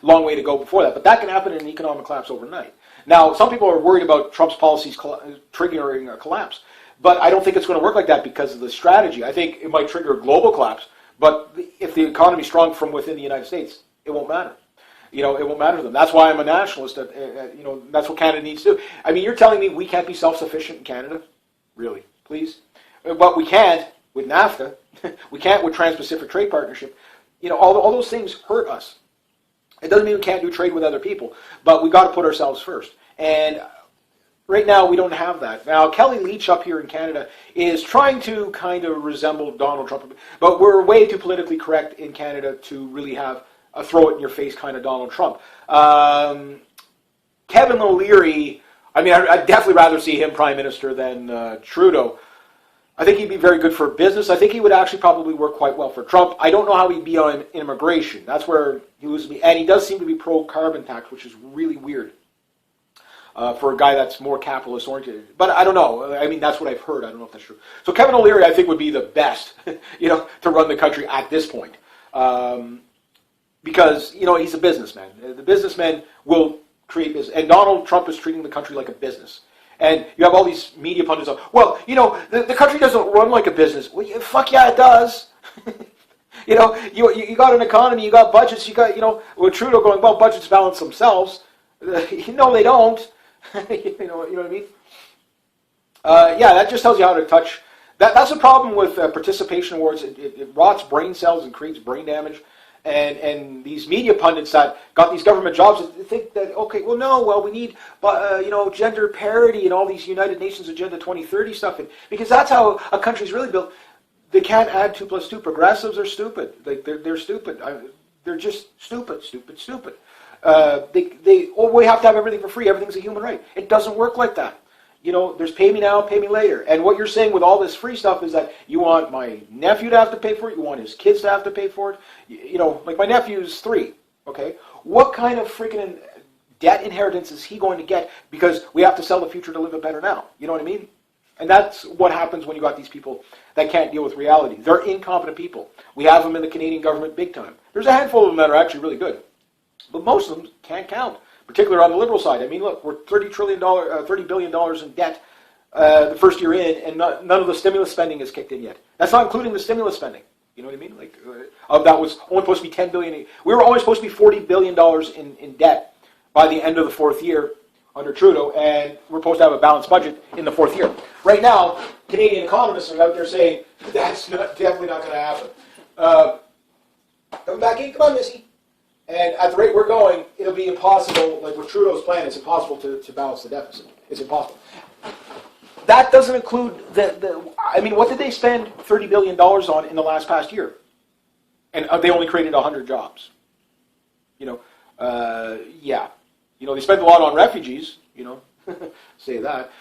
A: Long way to go before that. But that can happen in an economic collapse overnight. Now, some people are worried about Trump's policies triggering a collapse, but I don't think it's going to work like that because of the strategy. I think it might trigger a global collapse, but if the economy is strong from within the United States, it won't matter. It won't matter to them. That's why I'm a nationalist. That's what Canada needs to do. I mean, you're telling me we can't be self-sufficient in Canada? Really? Please? But we can't with NAFTA. We can't with Trans-Pacific Trade Partnership. All those things hurt us. It doesn't mean we can't do trade with other people, but we've got to put ourselves first. And right now, we don't have that. Now, Kelly Leach up here in Canada is trying to kind of resemble Donald Trump, but we're way too politically correct in Canada to really have a throw-it-in-your-face kind of Donald Trump. Kevin O'Leary, I mean, I'd definitely rather see him prime minister than Trudeau. I think he'd be very good for business. I think he would actually probably work quite well for Trump. I don't know how he'd be on immigration. That's where he loses me. And he does seem to be pro-carbon tax, which is really weird for a guy that's more capitalist-oriented. But I don't know. I mean, that's what I've heard. I don't know if that's true. So Kevin O'Leary, I think, would be the best, to run the country at this point. Because, he's a businessman. The businessmen will create business. And Donald Trump is treating the country like a business. And you have all these media pundits, the country doesn't run like a business. Well, fuck yeah, it does. You got an economy, you got budgets, you got, with Trudeau going, well, budgets balance themselves. No, they don't. You know what I mean? That just tells you how to touch. That's a problem with participation awards. It rots brain cells and creates brain damage. And these media pundits that got these government jobs think that, we need gender parity and all these United Nations Agenda 2030 stuff, because that's how a country's really built. They can't add 2 + 2. Progressives are stupid. They're stupid. They're just stupid. We have to have everything for free. Everything's a human right. It doesn't work like that. There's pay me now, pay me later. And what you're saying with all this free stuff is that you want my nephew to have to pay for it, you want his kids to have to pay for it. Like my nephew's 3, okay? What kind of freaking debt inheritance is he going to get because we have to sell the future to live it better now? You know what I mean? And that's what happens when you got these people that can't deal with reality. They're incompetent people. We have them in the Canadian government big time. There's a handful of them that are actually really good. But most of them can't count. Particularly on the liberal side. I mean, look, we're $30 billion in debt the first year in, and none of the stimulus spending is kicked in yet. That's not including the stimulus spending. You know what I mean? That was only supposed to be $10 billion. We were only supposed to be $40 billion in debt by the end of the 4th year under Trudeau, and we're supposed to have a balanced budget in the 4th year. Right now, Canadian economists are out there saying that's definitely not going to happen. Come back in, come on, Missy. And at the rate we're going, it'll be impossible, like with Trudeau's plan, it's impossible to balance the deficit. It's impossible. That doesn't include what did they spend $30 billion on in the past year? And they only created 100 jobs. They spent a lot on refugees, say that.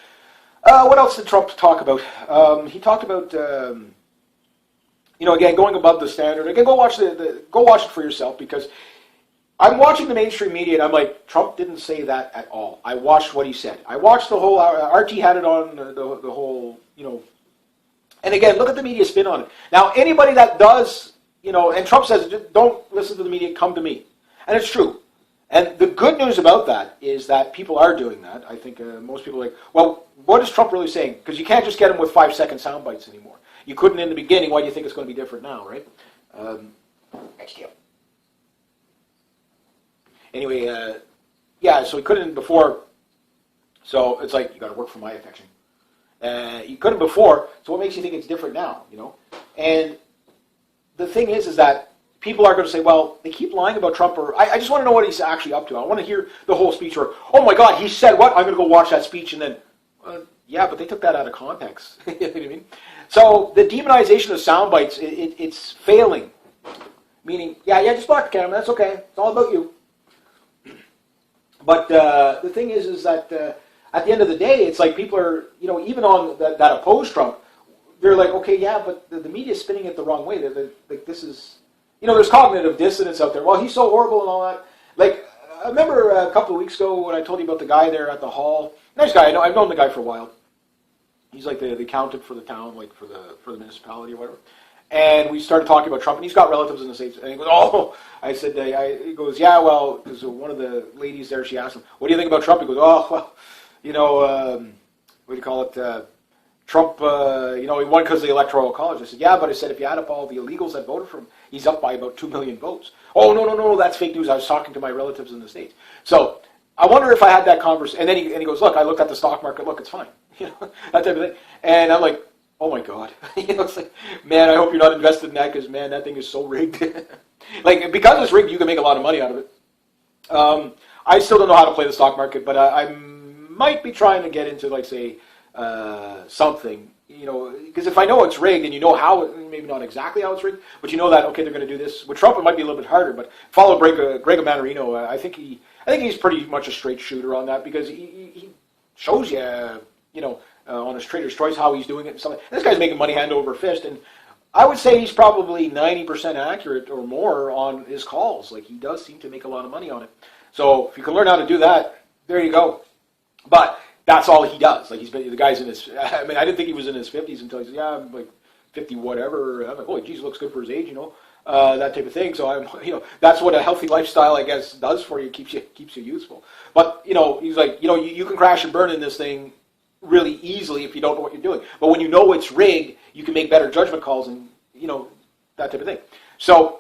A: What else did Trump talk about? He talked about, again, going above the standard. Again, go watch it for yourself, because I'm watching the mainstream media, and I'm like, Trump didn't say that at all. I watched what he said. I watched the whole, RT had it on, the whole, and again, look at the media spin on it. Now, anybody that does, and Trump says, don't listen to the media, come to me. And it's true. And the good news about that is that people are doing that. I think most people are like, well, what is Trump really saying? Because you can't just get him with 5-second sound bites anymore. You couldn't in the beginning. Why do you think it's going to be different now, right? Next deal. Anyway, so he couldn't before, so it's like, you got to work for my affection. You couldn't before, so what makes you think it's different now, And the thing is that people are going to say, well, they keep lying about Trump, or I just want to know what he's actually up to. I want to hear the whole speech, or, oh my God, he said what? I'm going to go watch that speech, and then, but they took that out of context. You know what I mean? So the demonization of sound bites, it's failing. Meaning, just block the camera, that's okay, it's all about you. But the thing is that at the end of the day, it's like people are, even on that oppose Trump, they're like, okay, but the media's spinning it the wrong way. They're like, this is, there's cognitive dissonance out there. Well, he's so horrible and all that. Like, I remember a couple of weeks ago when I told you about the guy there at the hall. Nice guy. I've known the guy for a while. He's like the accountant for the town, like for the municipality or whatever. And we started talking about Trump, and he's got relatives in the States. And he goes, oh, I said, he goes, yeah, well, because one of the ladies there, she asked him, what do you think about Trump? He goes, oh, well, what do you call it? Trump, he won because of the Electoral College. I said, yeah, but I said, if you add up all the illegals that voted for him, he's up by about 2 million votes. Oh, no, that's fake news. I was talking to my relatives in the States. So I wonder if I had that conversation. And then he goes, look, I looked at the stock market. Look, it's fine. That type of thing. And I'm like, oh my God. It's like, man, I hope you're not invested in that because, man, that thing is so rigged. Like, because it's rigged, you can make a lot of money out of it. I still don't know how to play the stock market, but I might be trying to get into, like, say, something, because if I know it's rigged and you know how, maybe not exactly how it's rigged, but you know that, okay, they're going to do this. With Trump, it might be a little bit harder, but follow Greg Manarino. I think he's pretty much a straight shooter on that because he shows you, on his Trader's Choice how he's doing it. And something. This guy's making money hand over fist, and I would say he's probably 90% accurate or more on his calls. Like, he does seem to make a lot of money on it. So if you can learn how to do that, there you go. But that's all he does. Like, the guy's in his, I didn't think he was in his 50s until he said, yeah, I'm like 50 whatever. I'm like, oh, geez, looks good for his age, that type of thing. So that's what a healthy lifestyle, I guess, does for you, keeps you useful. But, he's like, you can crash and burn in this thing really easily if you don't know what you're doing. But when you know it's rigged, you can make better judgment calls and, that type of thing. So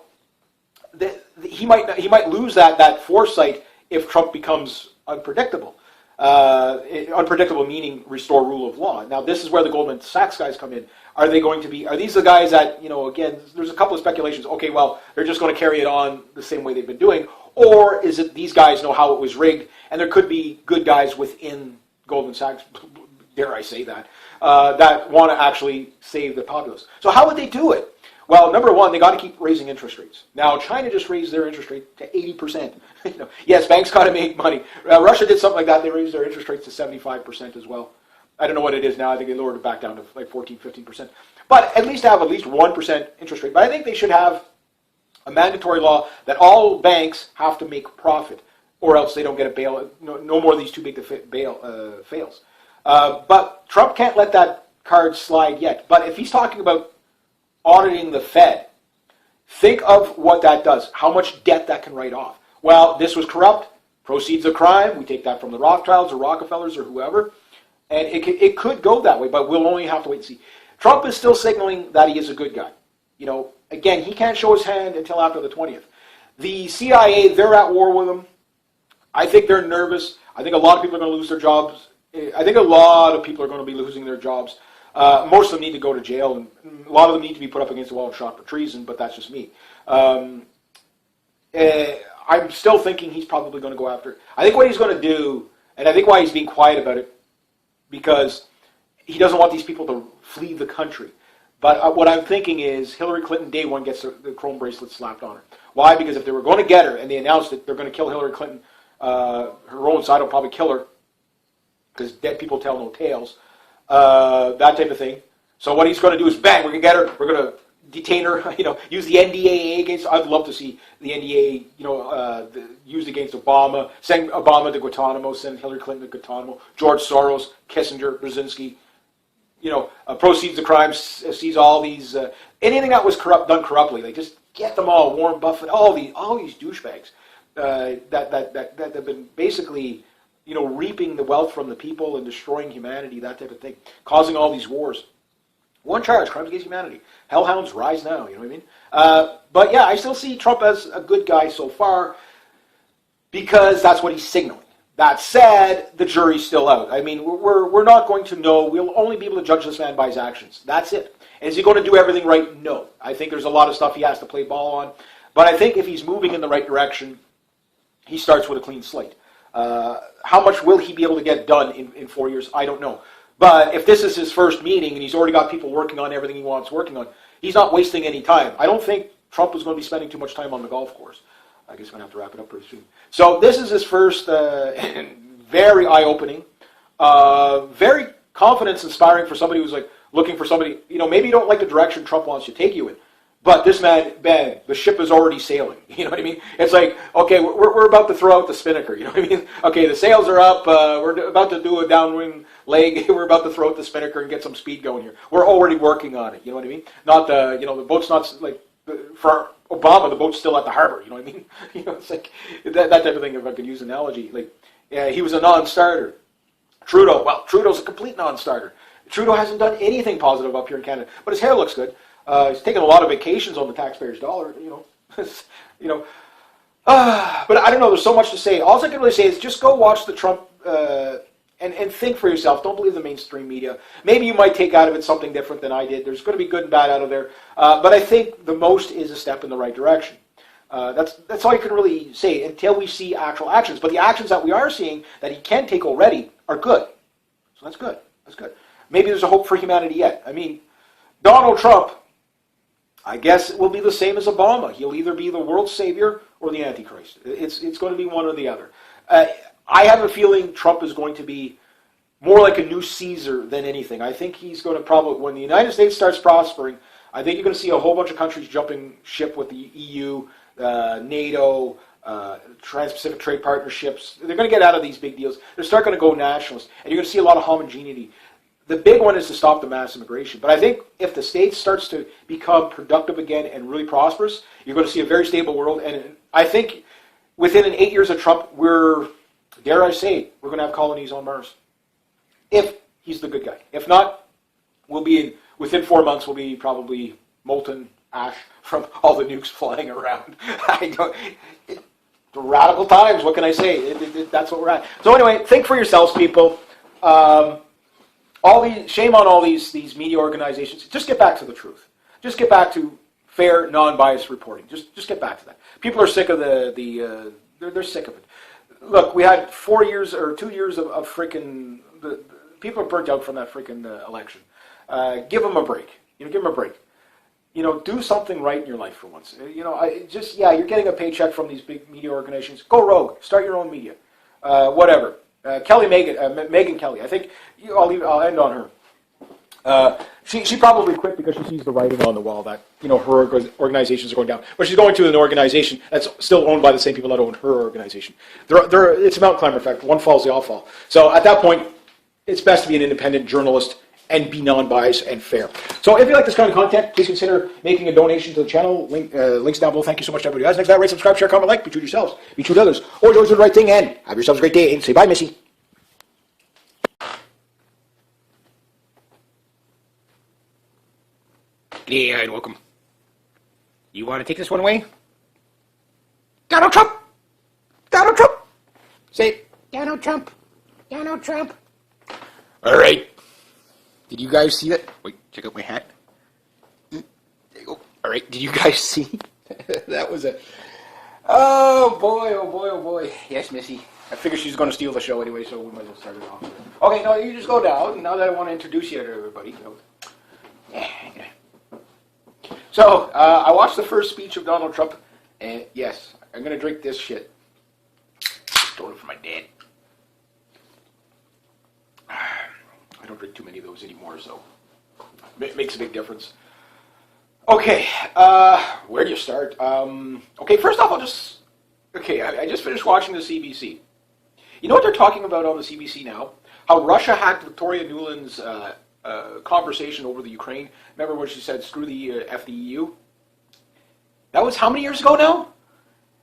A: he might lose that foresight if Trump becomes unpredictable. Unpredictable meaning restore rule of law. Now, this is where the Goldman Sachs guys come in. Are these the guys that, again, there's a couple of speculations. Okay, well, they're just going to carry it on the same way they've been doing. Or is it these guys know how it was rigged, and there could be good guys within Goldman Sachs, dare I say that want to actually save the populace. So how would they do it? Well, number one, they got to keep raising interest rates. Now, China just raised their interest rate to 80%. Yes, banks got to make money. Russia did something like that. They raised their interest rates to 75% as well. I don't know what it is now. I think they lowered it back down to like 14, 15%. But at least have at least 1% interest rate. But I think they should have a mandatory law that all banks have to make profit, or else they don't get a bail. No more of these too big to fails. But Trump can't let that card slide yet. But if he's talking about auditing the Fed, think of what that does, how much debt that can write off. Well, this was corrupt, proceeds of crime, we take that from the Rothschilds or Rockefellers or whoever, and it could go that way, but we'll only have to wait and see. Trump is still signaling that he is a good guy. Again, he can't show his hand until after the 20th. The CIA, they're at war with him. I think they're nervous. I think a lot of people are going to lose their jobs. I think a lot of people are going to be losing their jobs. Most of them need to go to jail, and a lot of them need to be put up against the wall and shot for treason, but that's just me. I'm still thinking he's probably going to go after it. I think what he's going to do, and I think why he's being quiet about it, because he doesn't want these people to flee the country. But what I'm thinking is Hillary Clinton, day one, gets the chrome bracelet slapped on her. Why? Because if they were going to get her, and they announced it, they're going to kill Hillary Clinton, her own side will probably kill her, because dead people tell no tales. That type of thing. So what he's going to do is, bang, we're going to get her, we're going to detain her, use the NDAA against, I'd love to see the NDAA, used against Obama, send Obama to Guantanamo, send Hillary Clinton to Guantanamo, George Soros, Kissinger, Brzezinski, proceeds of crimes, sees all these, anything that was done corruptly, they just get them all, Warren Buffett, all these douchebags, that have been basically, reaping the wealth from the people and destroying humanity, that type of thing, causing all these wars. One charge, crimes against humanity. Hellhounds rise now, you know what I mean? But yeah, I still see Trump as a good guy so far because that's what he's signaling. That said, the jury's still out. I mean, we're not going to know. We'll only be able to judge this man by his actions. That's it. Is he going to do everything right? No. I think there's a lot of stuff he has to play ball on. But I think if he's moving in the right direction, he starts with a clean slate. How much will he be able to get done in 4 years? I don't know. But if this is his first meeting and he's already got people working on everything he wants working on, he's not wasting any time. I don't think Trump is going to be spending too much time on the golf course. I guess I'm going to have to wrap it up pretty soon. So this is his first very eye-opening, very confidence-inspiring for somebody who's like looking for somebody, maybe you don't like the direction Trump wants to take you in. But this man, the ship is already sailing. You know what I mean? It's like, okay, we're about to throw out the spinnaker. You know what I mean? Okay, the sails are up. We're about to do a downwind leg. We're about to throw out the spinnaker and get some speed going here. We're already working on it. You know what I mean? Not the the boat's not like for Obama. The boat's still at the harbor. You know what I mean? It's like that type of thing. If I could use an analogy, like he was a non-starter. Trudeau's a complete non-starter. Trudeau hasn't done anything positive up here in Canada, but his hair looks good. He's taken a lot of vacations on the taxpayers' dollar. But I don't know. There's so much to say. All I can really say is just go watch the Trump and think for yourself. Don't believe the mainstream media. Maybe you might take out of it something different than I did. There's going to be good and bad out of there. But I think the most is a step in the right direction. That's all you can really say until we see actual actions. But the actions that we are seeing that he can take already are good. So that's good. That's good. Maybe there's a hope for humanity yet. I mean, Donald Trump, I guess it will be the same as Obama. He'll either be the world's savior or the Antichrist. It's going to be one or the other. I have a feeling Trump is going to be more like a new Caesar than anything. I think he's going to probably, when the United States starts prospering, I think you're going to see a whole bunch of countries jumping ship with the EU, NATO, Trans-Pacific Trade Partnerships. They're going to get out of these big deals. They're start going to go nationalist, and you're going to see a lot of homogeneity. The big one is to stop the mass immigration. But I think if the States starts to become productive again and really prosperous, you're going to see a very stable world. And I think within 8 years of Trump, dare I say, we're going to have colonies on Mars. If he's the good guy. If not, within 4 months, we'll be probably molten ash from all the nukes flying around. Radical times, what can I say? That's what we're at. So anyway, think for yourselves, people. Shame on all these media organizations. Just get back to the truth. Just get back to fair, non-biased reporting. Just get back to that. People are sick of they're sick of it. Look, we had 4 years or 2 years of freaking. People are burnt out from that freaking election. Give them a break. Give them a break. Do something right in your life for once. You're getting a paycheck from these big media organizations. Go rogue. Start your own media. Whatever. Megyn Kelly. I think I'll end on her. She probably quit because she sees the writing on the wall that her organizations are going down. But she's going to an organization that's still owned by the same people that own her organization. It's a mountain climber effect. One falls, they all fall. So at that point, it's best to be an independent journalist and be non-biased and fair. So if you like this kind of content, please consider making a donation to the channel. Links down below. Thank you so much to everybody guys. Next time, rate, subscribe, share, comment, like. Be true to yourselves. Be true to others. Always do the right thing and have yourselves a great day. And say bye, Missy. Yeah, and welcome. You want to take this one away? Donald Trump! Donald Trump! Say, Donald Trump! Donald Trump! All right. Did you guys see that? Wait, check out my hat. There you go. All right, did you guys see? That was oh boy, oh boy, oh boy. Yes, Missy. I figured she's going to steal the show anyway, so we might as well start it off. Okay, no, you just go down. Now that I want to introduce you to everybody. So, I watched the first speech of Donald Trump, and yes, I'm going to drink this shit. Stole it from my dad. I don't drink too many of those anymore, so it makes a big difference. Okay, where do you start? Okay, first off, I just finished watching the CBC. You know what they're talking about on the CBC now? How Russia hacked Victoria Nuland's conversation over the Ukraine. Remember when she said, screw the F the EU? That was how many years ago now?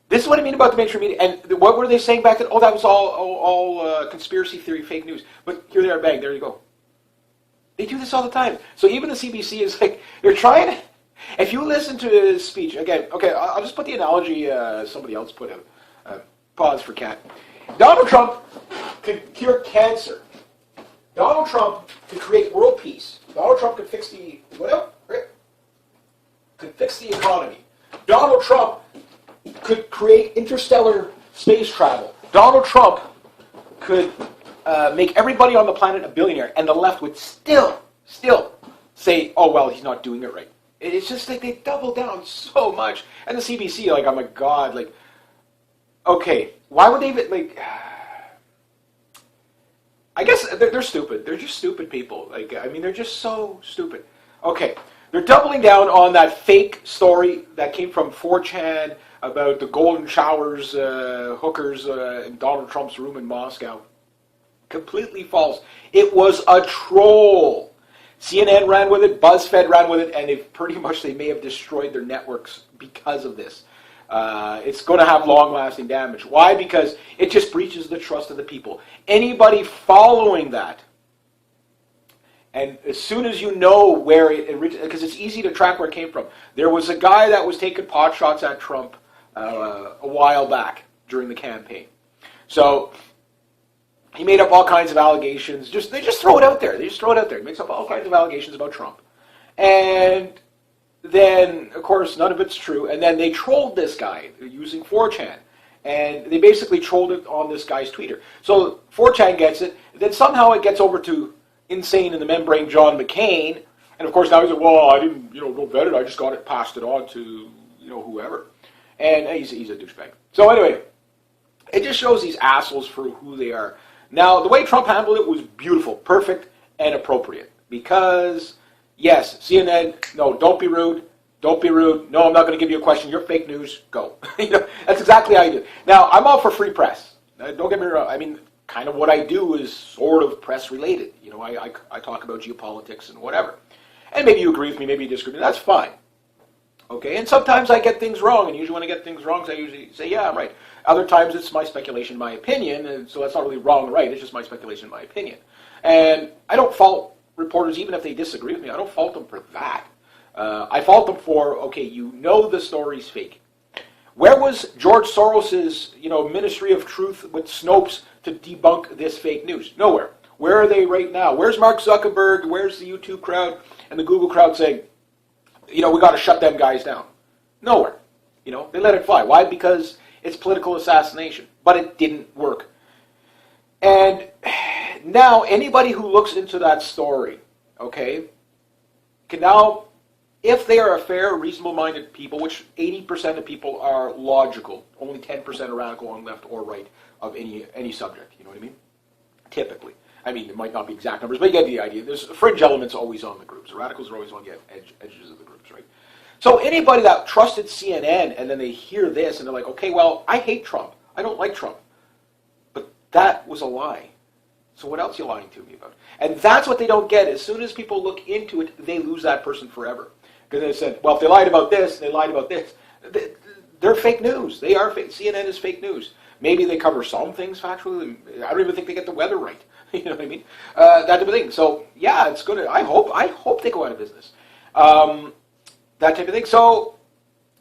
A: This is what I mean about the mainstream media. And what were they saying back then? Oh, that was all conspiracy theory, fake news. But here they are, bang, there you go. They do this all the time. So even the CBC is like, they're trying to, if you listen to his speech, again, okay, I'll just put the analogy somebody else put out. Pause for cat. Donald Trump could cure cancer. Donald Trump could create world peace. Donald Trump could fix the, could fix the economy. Donald Trump could create interstellar space travel. Donald Trump could make everybody on the planet a billionaire, and the left would still say, oh, well, he's not doing it right. It's just like they double down so much. And the CBC, like, oh my God, like, okay, why would they, like, I guess they're stupid. They're just stupid people. Like, I mean, they're just so stupid. Okay, they're doubling down on that fake story that came from 4chan about the golden showers, hookers in Donald Trump's room in Moscow. Completely false. It was a troll. CNN ran with it, BuzzFeed ran with it, and they may have destroyed their networks because of this. It's going to have long-lasting damage. Why? Because it just breaches the trust of the people. Anybody following that, and as soon as you know where it because it's easy to track where it came from. There was a guy that was taking pot shots at Trump a while back during the campaign. So he made up all kinds of allegations. They just throw it out there. They just throw it out there. He makes up all kinds of allegations about Trump. And then, of course, none of it's true. And then they trolled this guy using 4chan. And they basically trolled it on this guy's Twitter. So 4chan gets it. Then somehow it gets over to insane in the membrane John McCain. And of course now he's like, well, I didn't, go vet it. I just passed it on to, whoever. And he's a douchebag. So anyway, it just shows these assholes for who they are. Now, the way Trump handled it was beautiful, perfect, and appropriate. Because, yes, CNN, no, don't be rude. Don't be rude. No, I'm not going to give you a question. You're fake news. Go. That's exactly how you do it. Now, I'm all for free press. Don't get me wrong. I mean, kind of what I do is sort of press related. I talk about geopolitics and whatever. And maybe you agree with me, maybe you disagree with me. That's fine. Okay, and sometimes I get things wrong, and usually when I get things wrong, I usually say, yeah, I'm right. Other times it's my speculation, my opinion, and so that's not really wrong or right, it's just my speculation, my opinion. And I don't fault reporters, even if they disagree with me, I don't fault them for that. I fault them for, okay, the story's fake. Where was George Soros's, Ministry of Truth with Snopes to debunk this fake news? Nowhere. Where are they right now? Where's Mark Zuckerberg? Where's the YouTube crowd and the Google crowd saying, we got to shut them guys down? Nowhere. They let it fly. Why? Because it's political assassination. But it didn't work. And now anybody who looks into that story, okay, can now, if they are a fair, reasonable-minded people, which 80% of people are logical, only 10% are radical on left or right of any subject, you know what I mean? Typically. I mean, it might not be exact numbers, but you get the idea. There's fringe elements always on the groups. The radicals are always on the edges of the groups, right? So anybody that trusted CNN and then they hear this and they're like, okay, well, I hate Trump. I don't like Trump. But that was a lie. So what else are you lying to me about? And that's what they don't get. As soon as people look into it, they lose that person forever. Because they said, well, if they lied about this, they lied about this. They're fake news. They are fake. CNN is fake news. Maybe they cover some things factually. I don't even think they get the weather right. You know what I mean? That type of thing. So yeah, it's good. I hope they go out of business. That type of thing. So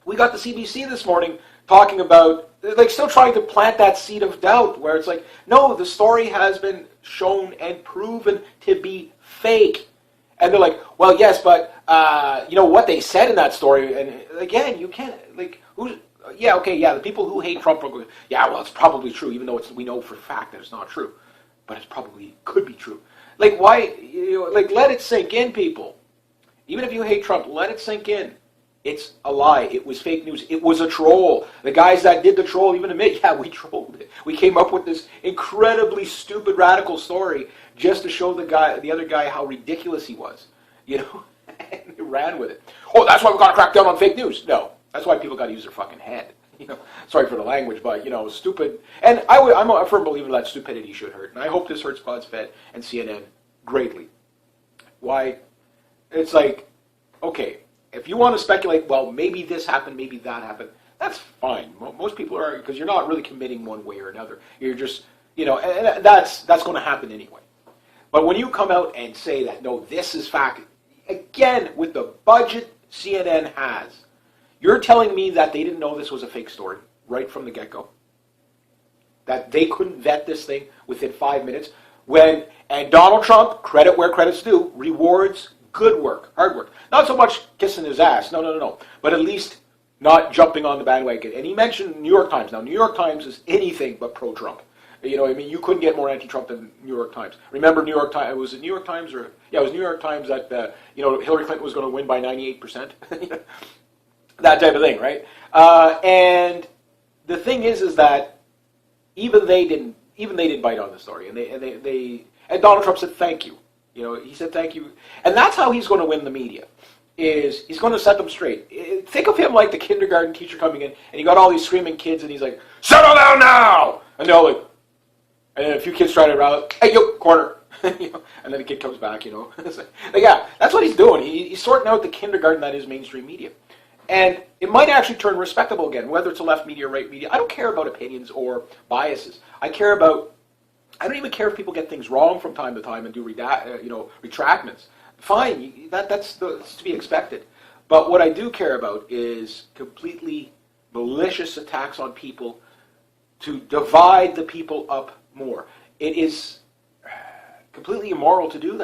A: we got the CBC this morning talking about, like, still trying to plant that seed of doubt where it's like, no, the story has been shown and proven to be fake. And they're like, well, yes, but what they said in that story, and again, you can't, like, the people who hate Trump are going, yeah, well, it's probably true, even though we know for a fact that it's not true. But it probably could be true. Like, why, let it sink in, people. Even if you hate Trump, let it sink in. It's a lie. It was fake news. It was a troll. The guys that did the troll even admit, yeah, we trolled it. We came up with this incredibly stupid radical story just to show the other guy how ridiculous he was. And they ran with it. Oh, that's why we got to crack down on fake news. No, that's why people got to use their fucking head. Sorry for the language, but, stupid. And I'm a firm believer that stupidity should hurt. And I hope this hurts BuzzFeed and CNN greatly. Why? It's like, okay, if you want to speculate, well, maybe this happened, maybe that happened, that's fine. Most people are, because you're not really committing one way or another. You're just, and that's going to happen anyway. But when you come out and say that, no, this is fact, again, with the budget CNN has, you're telling me that they didn't know this was a fake story right from the get-go? That they couldn't vet this thing within 5 minutes? And Donald Trump, credit where credit's due, rewards good work, hard work. Not so much kissing his ass, no. But at least not jumping on the bandwagon. And he mentioned New York Times. Now, New York Times is anything but pro-Trump. You couldn't get more anti-Trump than New York Times. Remember New York Times, was it New York Times or, yeah, it was New York Times that, Hillary Clinton was going to win by 98%. That type of thing, right? And the thing is that even they didn't bite on the story, and Donald Trump said thank you. He said thank you, and that's how he's going to win the media. Is he's going to set them straight. Think of him like the kindergarten teacher coming in, and you got all these screaming kids, and he's like, "Settle down now!" And they're all like, And then a few kids try to rally, hey, yo, corner. You know, and then the kid comes back, you know. Like, yeah, that's what he's doing. He's sorting out the kindergarten that is mainstream media. And it might actually turn respectable again, whether it's a left media or right media. I don't care about opinions or biases. I don't even care if people get things wrong from time to time and do retractments. Fine, that's to be expected. But what I do care about is completely malicious attacks on people to divide the people up more. It is completely immoral to do that.